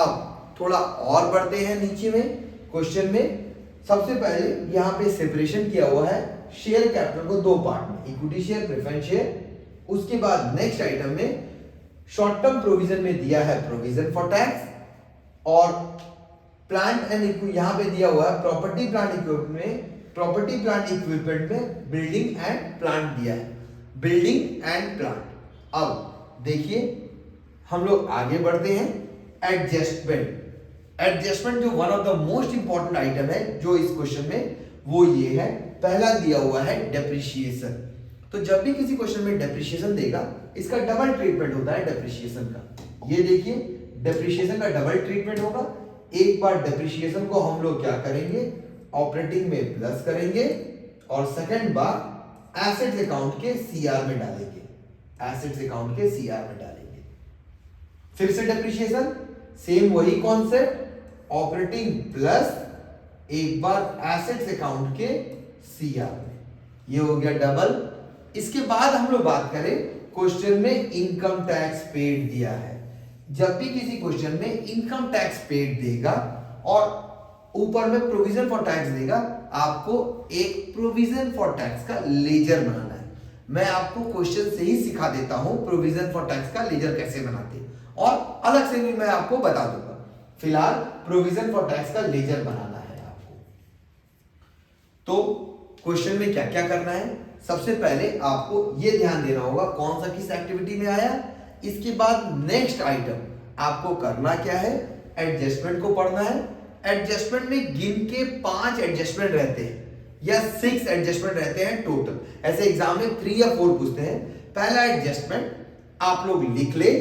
अब थोड़ा और बढ़ते हैं नीचे में क्वेश्चन में। सबसे पहले यहाँ पे सेपरेशन किया हुआ है शेयर कैपिटल को दो पार्ट में, इक्विटी शेयर, प्रेफरेंस शेयर। उसके बाद नेक्स्ट आइटम में शॉर्ट टर्म प्रोविजन में दिया है प्रोविजन फॉर टैक्स, और प्लांट एंड यहां पे दिया हुआ है प्रॉपर्टी प्लांट इक्विपमेंट में, प्रॉपर्टी प्लांट इक्विपमेंट में बिल्डिंग एंड प्लांट दिया है, बिल्डिंग एंड प्लांट। अब देखिए हम लोग आगे बढ़ते हैं। एडजस्टमेंट, एडजस्टमेंट जो one of the most important item है जो इस क्वेश्चन में, वो ये है, पहला दिया हुआ है डेप्रिसिएशन। तो जब भी किसी क्वेश्चन में डेप्रिसिएशन देगा, इसका डबल ट्रीटमेंट होता है डेप्रिसिएशन का। ये देखिए डेप्रिसिएशन का डबल ट्रीटमेंट होगा। एक बार डेप्रिसिएशन को हम लोग क्या करेंगे, ऑपरेटिंग में प्लस करेंगे, और सेकंड बार एसेट्स अकाउंट के सीआर में डालेंगे, एसेट्स अकाउंट के सीआर में डालेंगे। फिर से डेप्रिसिएशन, सेम वही कॉन्सेप्ट, ऑपरेटिंग प्लस एक बार एसेट्स अकाउंट के सीआर में, ये हो गया डबल। इसके बाद हम लोग बात करें, क्वेश्चन में इनकम टैक्स पेड दिया है। जब भी किसी क्वेश्चन में इनकम टैक्स पेड देगा और ऊपर में प्रोविजन फॉर टैक्स देगा, आपको एक प्रोविजन फॉर टैक्स का लेजर बनाना है। मैं आपको क्वेश्चन से ही सिखा देता हूं प्रोविजन फॉर टैक्स का लेजर कैसे बनाते हैं, और अलग से भी मैं आपको बता दूंगा। फिलहाल प्रोविजन फॉर टैक्स का लेजर बनाना है आपको। तो क्वेश्चन में क्या क्या करना है, सबसे पहले आपको यह ध्यान देना होगा कौन सा किस एक्टिविटी में आया। इसके बाद नेक्स्ट आइटम आपको करना क्या है, एडजस्टमेंट को पढ़ना है। एडजस्टमेंट में गिन के 5 एडजस्टमेंट रहते हैं या 6 एडजस्टमेंट रहते हैं टोटल। ऐसे एग्जाम में 3 या 4 पूछते हैं। पहला एडजस्टमेंट आप लोग लिख ले,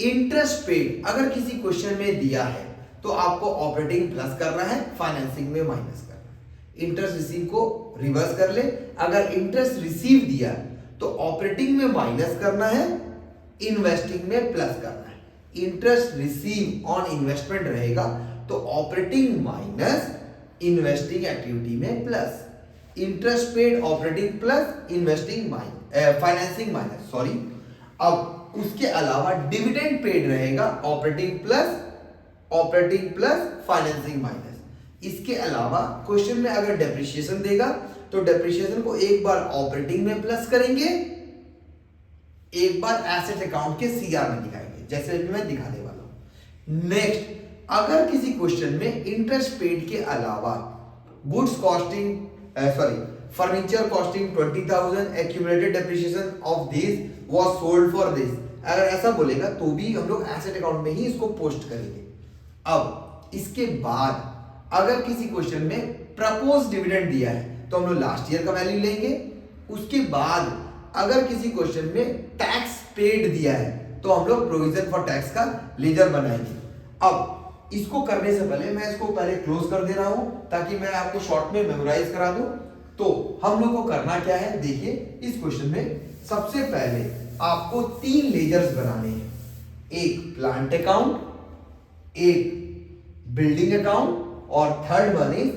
इंटरेस्ट पेड अगर किसी क्वेश्चन में दिया है तो आपको ऑपरेटिंग प्लस करना है, फाइनेंसिंग में माइनस करना है। इंटरेस्ट रिसीव को रिवर्स कर ले, अगर इंटरेस्ट रिसीव दिया तो ऑपरेटिंग में माइनस करना है, इन्वेस्टिंग में प्लस करना है। इंटरेस्ट रिसीव ऑन इन्वेस्टमेंट रहेगा तो ऑपरेटिंग माइनस, इन्वेस्टिंग एक्टिविटी में plus, interest paid operating plus, investing minus, financing minus, sorry. अब उसके अलावा डिविडेंड पेड रहेगा, ऑपरेटिंग प्लस, फाइनेंसिंग माइनस। इसके अलावा क्वेश्चन में अगर डेप्रिसिएशन देगा तो डेप्रिसिएशन को एक बार ऑपरेटिंग में प्लस करेंगे, एक बार एसेट अकाउंट के सीआर में दिखाएंगे, जैसे अभी मैं दिखाने वाला हूं। नेक्स्ट, अगर किसी क्वेश्चन में इंटरेस्ट पेड के अलावा goods costing furniture costing 20,000 accumulated depreciation of this was sold for this, अगर ऐसा बोलेगा तो भी हम लोग एसेट अकाउंट में ही इसको पोस्ट करेंगे। अब इसके बाद अगर किसी क्वेश्चन में प्रपोज डिविडेंड दिया है तो हम लोग लास्ट ईयर का वैल्यू लेंगे। उसके बाद अगर किसी क्वेश्चन में टैक्स पेड दिया है तो हम लोग प्रोविजन फॉर टैक्स का लेजर बनाएंगे। अब इसको करने से पहले मैं इसको पहले क्लोज कर दे रहा हूं ताकि मैं आपको शॉर्ट में मेमोराइज करा दूं। तो हम लोग को करना क्या है, देखिए इस क्वेश्चन में सबसे पहले आपको 3 लेजर्स बनाने हैं, एक प्लांट अकाउंट, एक बिल्डिंग अकाउंट और third one is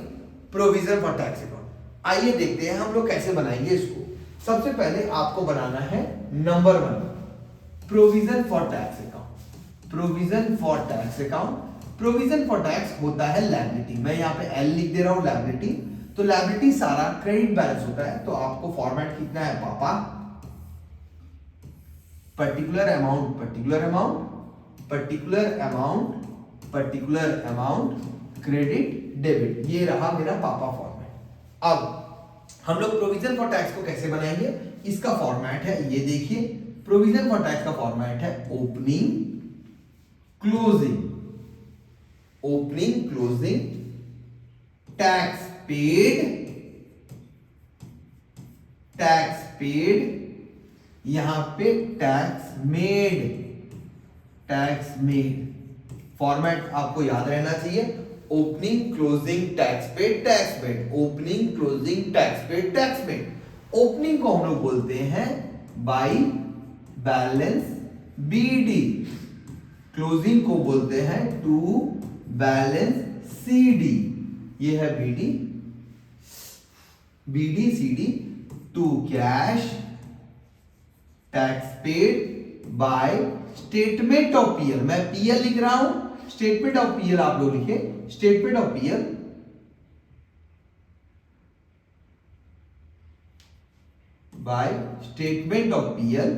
provision for tax account. आइए देखते हैं हम लोग कैसे बनाएंगे इसको। सबसे पहले आपको बनाना है number 1 provision for tax account. Provision for tax account, provision for tax होता है लायबिलिटी, मैं यहाँ पे एल लिख दे रहा हूं लायबिलिटी। तो लायबिलिटी सारा क्रेडिट बैलेंस होता है, तो आपको फॉर्मेट कितना है पापा, particular amount particular amount particular amount particular amount credit debit, ये रहा मेरा पापा फॉर्मेट। अब हम लोग प्रोविजन फॉर टैक्स को कैसे बनाएंगे, इसका फॉर्मेट है ये देखिए, प्रोविजन फॉर टैक्स का फॉर्मेट है opening closing, opening closing, tax paid, यहां पे टैक्स मेड। फॉर्मेट आपको याद रहना चाहिए, opening closing tax paid, opening closing tax paid. Opening को हम लोग बोलते हैं बाई बैलेंस बीडी, क्लोजिंग को बोलते हैं टू बैलेंस सीडी, ये है BD CD, to cash tax paid by statement of PL, मैं पीएल लिख रहा हूं, स्टेटमेंट ऑफ पीएल आप लोग लिखे, statement of PL by statement of PL,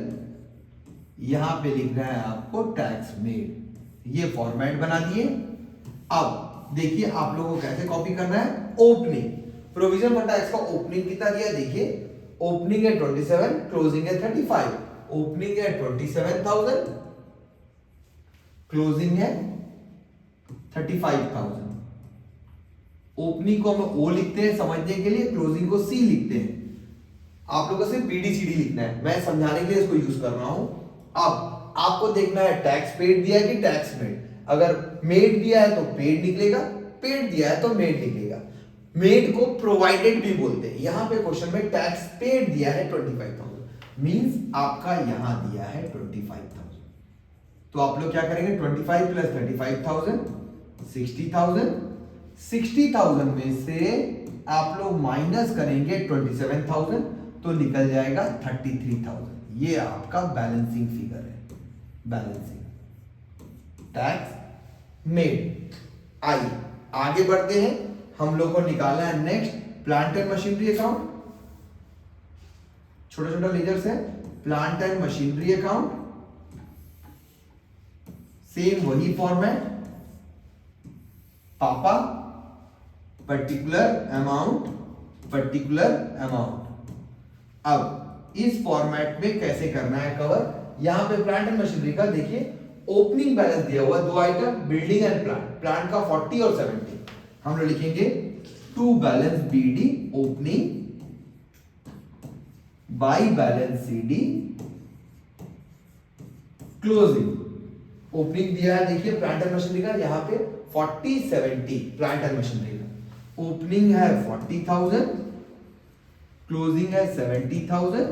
यहां पे लिख रहा है आपको टैक्स मेड, ये फॉर्मेट बना दिए। अब देखिए आप लोगों को कैसे कॉपी करना है, ओपनिंग प्रोविजन फॉर टैक्स का ओपनिंग कितना दिया, देखिए ओपनिंग है 27, क्लोजिंग है 35, ओपनिंग है 27,000, क्लोजिंग है 35,000। ओपनिंग को हम ओ लिखते हैं समझने के लिए, क्लोजिंग को सी लिखते हैं। आप लोगों से बीडीसीडी लिखना है, मैं समझाने के लिए इसको यूज कर रहा हूं। अब आपको देखना है टैक्स पेड दिया है कि टैक्स मेड, अगर मेड दिया है तो पेड निकलेगा, पेड दिया है तो मेड निकलेगा। मेड को प्रोवाइडेड भी बोलते हैं, यहां पे क्वेश्चन में टैक्स पेड दिया है 25,000, मींस आपका यहां दिया है 25,000, तो आप लोग क्या करेंगे 25 प्लस 35,000 60,000, 60,000 में से आप लोग माइनस करेंगे 27,000 तो निकल जाएगा 33,000, ये आपका बैलेंसिंग फिगर है, बैलेंसिंग टैक्स मेड। आइए आगे बढ़ते हैं, हम लोग को निकालना है next plant and machinery account, छोटा छोटा लेजर्स है, plant and machinery account, same वही फॉर्मेट, पापा पर्टिकुलर अमाउंट। अब इस फॉर्मेट में कैसे करना है कवर, यहां पे प्लांट एंड मशीनरी का देखिए ओपनिंग बैलेंस दिया हुआ, 2 आइटम बिल्डिंग एंड प्लांट का 40 और 70, हम लोग लिखेंगे to balance BD opening by balance CD closing. Opening दिया है देखिए प्लांट एंड मशीनरी का, यहां पे 40 70 प्लांट एंड मशीनरी का, ओपनिंग है 40,000, क्लोजिंग है 70,000।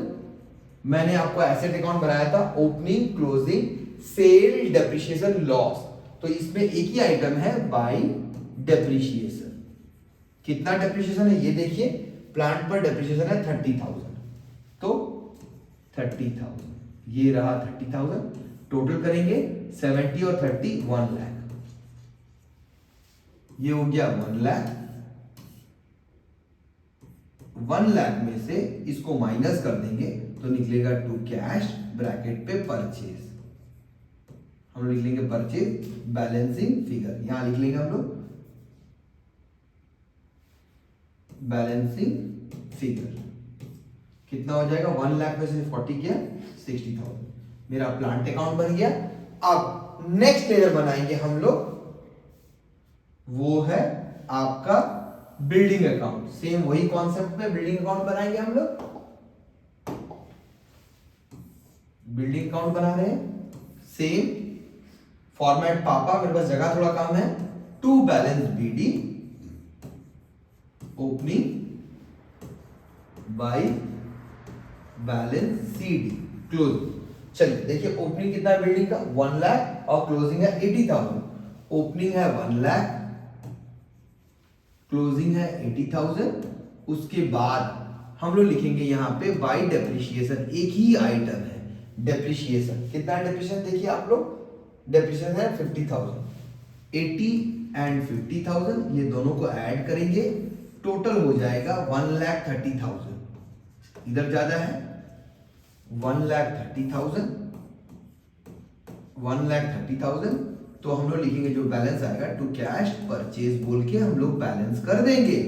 मैंने आपको एसेट अकाउंट बनाया था opening closing sale depreciation loss, तो इसमें एक ही आइटम है बाई डेप्रिसिएशन। कितना डेप्रिसिएशन है ये देखिए, प्लांट पर डेप्रिसिएशन है 30,000, तो 30,000 ये रहा 30,000, टोटल करेंगे 70 और 30 1 लाख, ये हो गया 1 लाख 1 लाख में से इसको माइनस कर देंगे तो निकलेगा टू कैश ब्रैकेट पे परचेज। हम लोग लिख लेंगे परचेज बैलेंसिंग फिगर, यहां लिख लेंगे हम लोग बैलेंसिंग फिगर। कितना हो जाएगा 1 लाख में से 40 किया 60,000, मेरा प्लांट अकाउंट बन गया। अब नेक्स्ट लेयर बनाएंगे हम लोग, वो है आपका बिल्डिंग अकाउंट। सेम वही कॉन्सेप्ट में बिल्डिंग अकाउंट बनाएंगे हम लोग। बिल्डिंग अकाउंट बना रहे हैं, सेम फॉर्मेट पापा, मेरे पास जगह थोड़ा कम है। To balance BD opening by balance CD closing. चलिए देखिए ओपनिंग कितना है बिल्डिंग का 1 लाख और क्लोजिंग है 80,000। ओपनिंग है 1 लाख, क्लोजिंग है 80,000। उसके बाद हम लोग लिखेंगे यहां पे बाय डेप्रिसिएशन, एक ही आइटम है डेप्रिसिएशन। कितना है डेप्रिसिएशन देखिए आप लोग, डेप्रिसिएशन है 50,000। 80 एंड 50,000 ये दोनों को ऐड करेंगे, टोटल हो जाएगा 1,30,000। इधर ज्यादा है 1,30,000, 1,30,000। तो हम लोग लिखेंगे जो बैलेंस आएगा टू कैश परचेज बोल के हम लोग बैलेंस कर देंगे।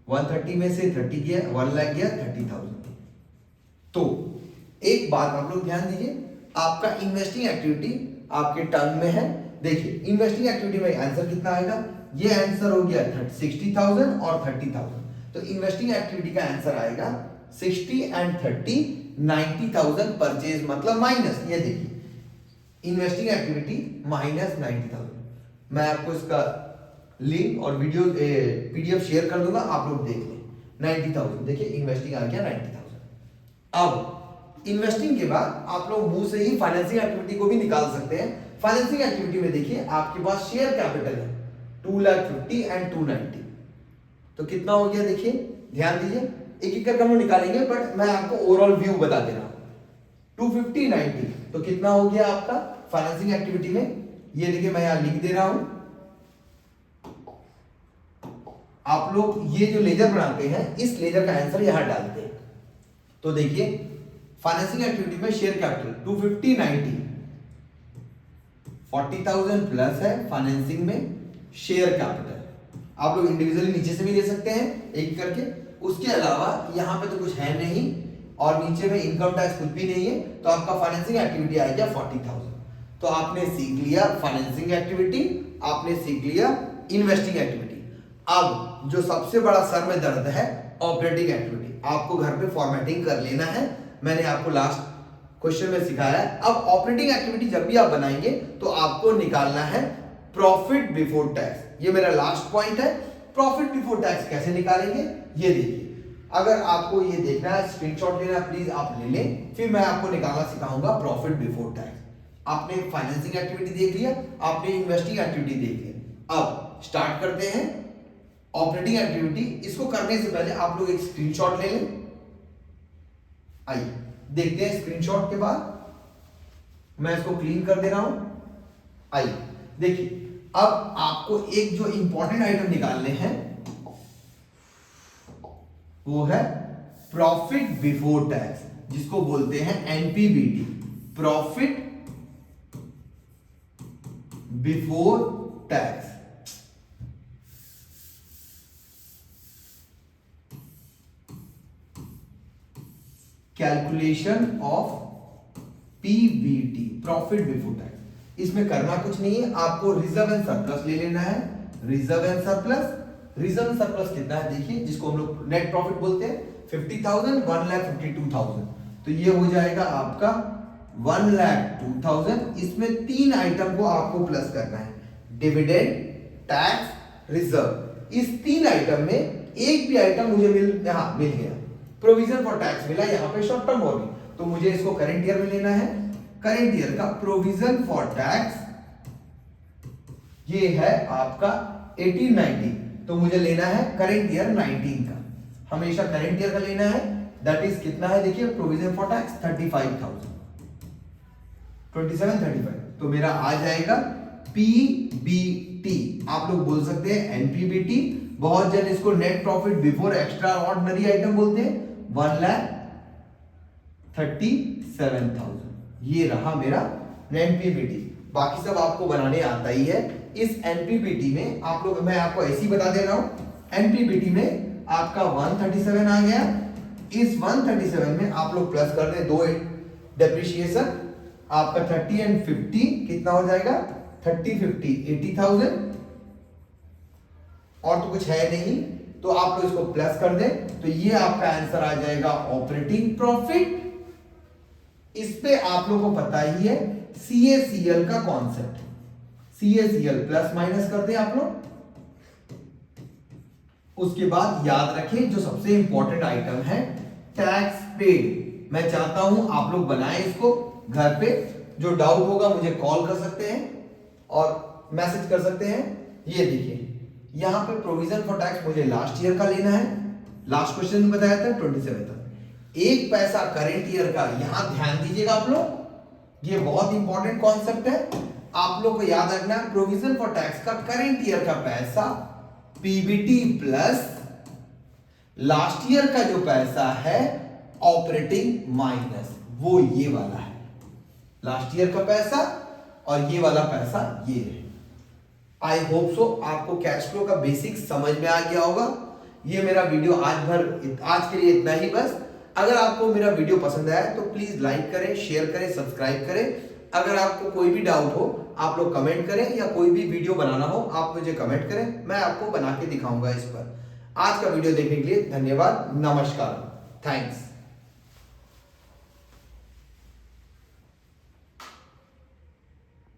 130 में से 30 गया 1 लाख गया 30,000। तो एक बात आप लोग ध्यान दीजिए, आपका इन्वेस्टिंग एक्टिविटी आपके टर्म में है। देखिए इन्वेस्टिंग एक्टिविटी में आंसर कितना आएगा, ये आंसर हो गया 60,000 और 30,000। तो इन्वेस्टिंग एक्टिविटी का आंसर आएगा 60 एंड 30 90,000 परचेज मतलब माइनस, ये देखिए इन्वेस्टिंग एक्टिविटी माइनस 90,000। मैं आपको इसका लिंक और वीडियो पीडीएफ शेयर कर दूंगा, आप लोग देख लें। 90,000 देखिए इन्वेस्टिंग आ गया 90,000। अब इन्वेस्टिंग के बाद आप लोग मुंह से ही फाइनेंसिंग एक्टिविटी को भी निकाल सकते हैं। फाइनेंसिंग एक्टिविटी में देखिए आपके पास शेयर कैपिटल है 2,50,000 एंड 290। तो कितना हो गया देखिए, ध्यान दीजिए, एक एक करके हम लोग निकालेंगे बट मैं आपको ओवरऑल व्यू बता दे रहा हूं। 250 90 तो कितना हो गया आपका फाइनेंसिंग एक्टिविटी में, ये देखिए मैं यहां लिख दे रहा हूं। आप लोग ये जो लेजर बनाते हैं इस लेजर का आंसर यहां डालते हैं। तो देखिए फाइनेंसिंग एक्टिविटी में शेयर कैपिटल 250 90 40,000 प्लस है फाइनेंसिंग में शेयर कैपिटल। आप लोग इंडिविजुअली नीचे से भी ले सकते हैं एक करके। उसके अलावा यहां पे तो कुछ है नहीं और नीचे में इनकम टैक्स कुछ भी नहीं है, तो आपका फाइनेंसिंग एक्टिविटी आ गया 40,000। तो आपने सीख लिया फाइनेंसिंग एक्टिविटी, आपने सीख लिया इन्वेस्टिंग एक्टिविटी। अब जो सबसे बड़ा सर में दर्द है ऑपरेटिंग एक्टिविटी, आपको घर पे फॉर्मेटिंग कर लेना है, मैंने आपको लास्ट क्वेश्चन में सिखाया है। अब ऑपरेटिंग एक्टिविटी जब भी आप बनाएंगे तो आपको निकालना है प्रॉफिट बिफोर टैक्स। ये मेरा लास्ट पॉइंट है। प्रॉफिट बिफोर टैक्स कैसे निकालेंगे ये देखिए। अगर आपको ये देखना है, स्क्रीनशॉट लेना प्लीज आप ले लें, फिर मैं आपको निकालना सिखाऊंगा प्रॉफिट बिफोर टैक्स। आपने फाइनेंसिंग एक्टिविटी देख लिया, आपने इन्वेस्टिंग एक्टिविटी देख लिया। अब स्टार्ट करते हैं ऑपरेटिंग एक्टिविटी। इसको करने से पहले आप लोग एक स्क्रीनशॉट ले लें। आइए देखते हैं स्क्रीनशॉट के बाद, मैं इसको क्लीन कर दे रहा हूं। आइए देखिए, अब आपको एक जो इंपॉर्टेंट आइटम निकालने हैं वो है प्रॉफिट बिफोर टैक्स, जिसको बोलते हैं NPBT, profit before tax. Calculation of PBT, profit before tax. इसमें करना कुछ नहीं है, आपको रिजर्व एंड सरप्लस ले लेना है। Reserve and surplus, reserve and surplus कितना है देखिए, जिसको हम लोग नेट प्रॉफिट बोलते हैं 50,000 1,52,000। तो ये हो जाएगा आपका 1,02,000। इसमें तीन आइटम को आपको प्लस करना है, डिविडेंड, टैक्स, रिजर्व। इस तीन आइटम में एक भी आइटम मुझे मिल गया, प्रोविजन फॉर टैक्स मिला, यहाँ पे शॉर्ट टर्म होगी, तो मुझे इसको करंट ईयर में लेना है। करंट ईयर का प्रोविजन फॉर टैक्स ये है आपका 1890, तो मुझे लेना है करंट ईयर 19 का, हमेशा करंट ईयर का लेना है। दैट इज कितना है देखिए, प्रोविजन फॉर टैक्स 35,000, 2735। तो मेरा आ जाएगा पीबीटी, आप लोग बोल सकते हैं एनपीबीटी, बहुत जन इसको net profit before extra ordinary item बोलते हैं। 1,37,000 ये रहा मेरा एनपीपीटी। बाकी सब आपको बनाने आता ही है। इस एनपीपीटी में आप लोग, मैं आपको ऐसे ही बता दे रहा हूं, एनपीपीटी में आपका 137 आ गया। इस 137 में आप लोग प्लस कर दें 2 डेप्रिसिएशन, आपका 30 and 50 कितना हो जाएगा? 30 50 80,000। और तो कुछ है नहीं, तो आप लोग इसको प्लस कर दें तो ये आपका आंसर आ जाएगा ऑपरेटिंग प्रॉफिट। इस पे आप लोगों को पता ही है CACL का कॉन्सेप्ट। CACL प्लस माइनस कर दें आप लोग। उसके बाद याद रखें जो सबसे इंपॉर्टेंट आइटम है टैक्स पेड। मैं चाहता हूं आप लोग बनाएं इसको घर पे। जो डाउट होगा मुझे कॉल कर सकते हैं और मैसेज कर सकते हैं। ये देखिए यहां पे प्रोविजन फॉर टैक्स मुझे लास्ट ईयर का लेना है। लास्ट क्वेश्चन में बताया था 27 तक। 1 पैसा करेंट ईयर का, यहां ध्यान दीजिएगा आप लोग, ये बहुत इंपॉर्टेंट कॉन्सेप्ट है। आप लोग को याद रखना है प्रोविजन फॉर टैक्स का करेंट ईयर का पैसा पीबीटी प्लस लास्ट ईयर का जो पैसा है ऑपरेटिंग माइनस, वो ये वाला है। लास्ट ईयर का पैसा और ये वाला पैसा ये है। आई होप सो आपको कैश फ्लो का बेसिक समझ में आ गया होगा। ये मेरा वीडियो आज के लिए इतना ही बस। अगर आपको मेरा वीडियो पसंद आया तो प्लीज लाइक करें, शेयर करें, सब्सक्राइब करें। अगर आपको कोई भी डाउट हो आप लोग कमेंट करें, या कोई भी वीडियो बनाना हो आप मुझे कमेंट करें, मैं आपको बना के दिखाऊंगा इस पर। आज का वीडियो देखने के लिए धन्यवाद। नमस्कार, थैंक्स।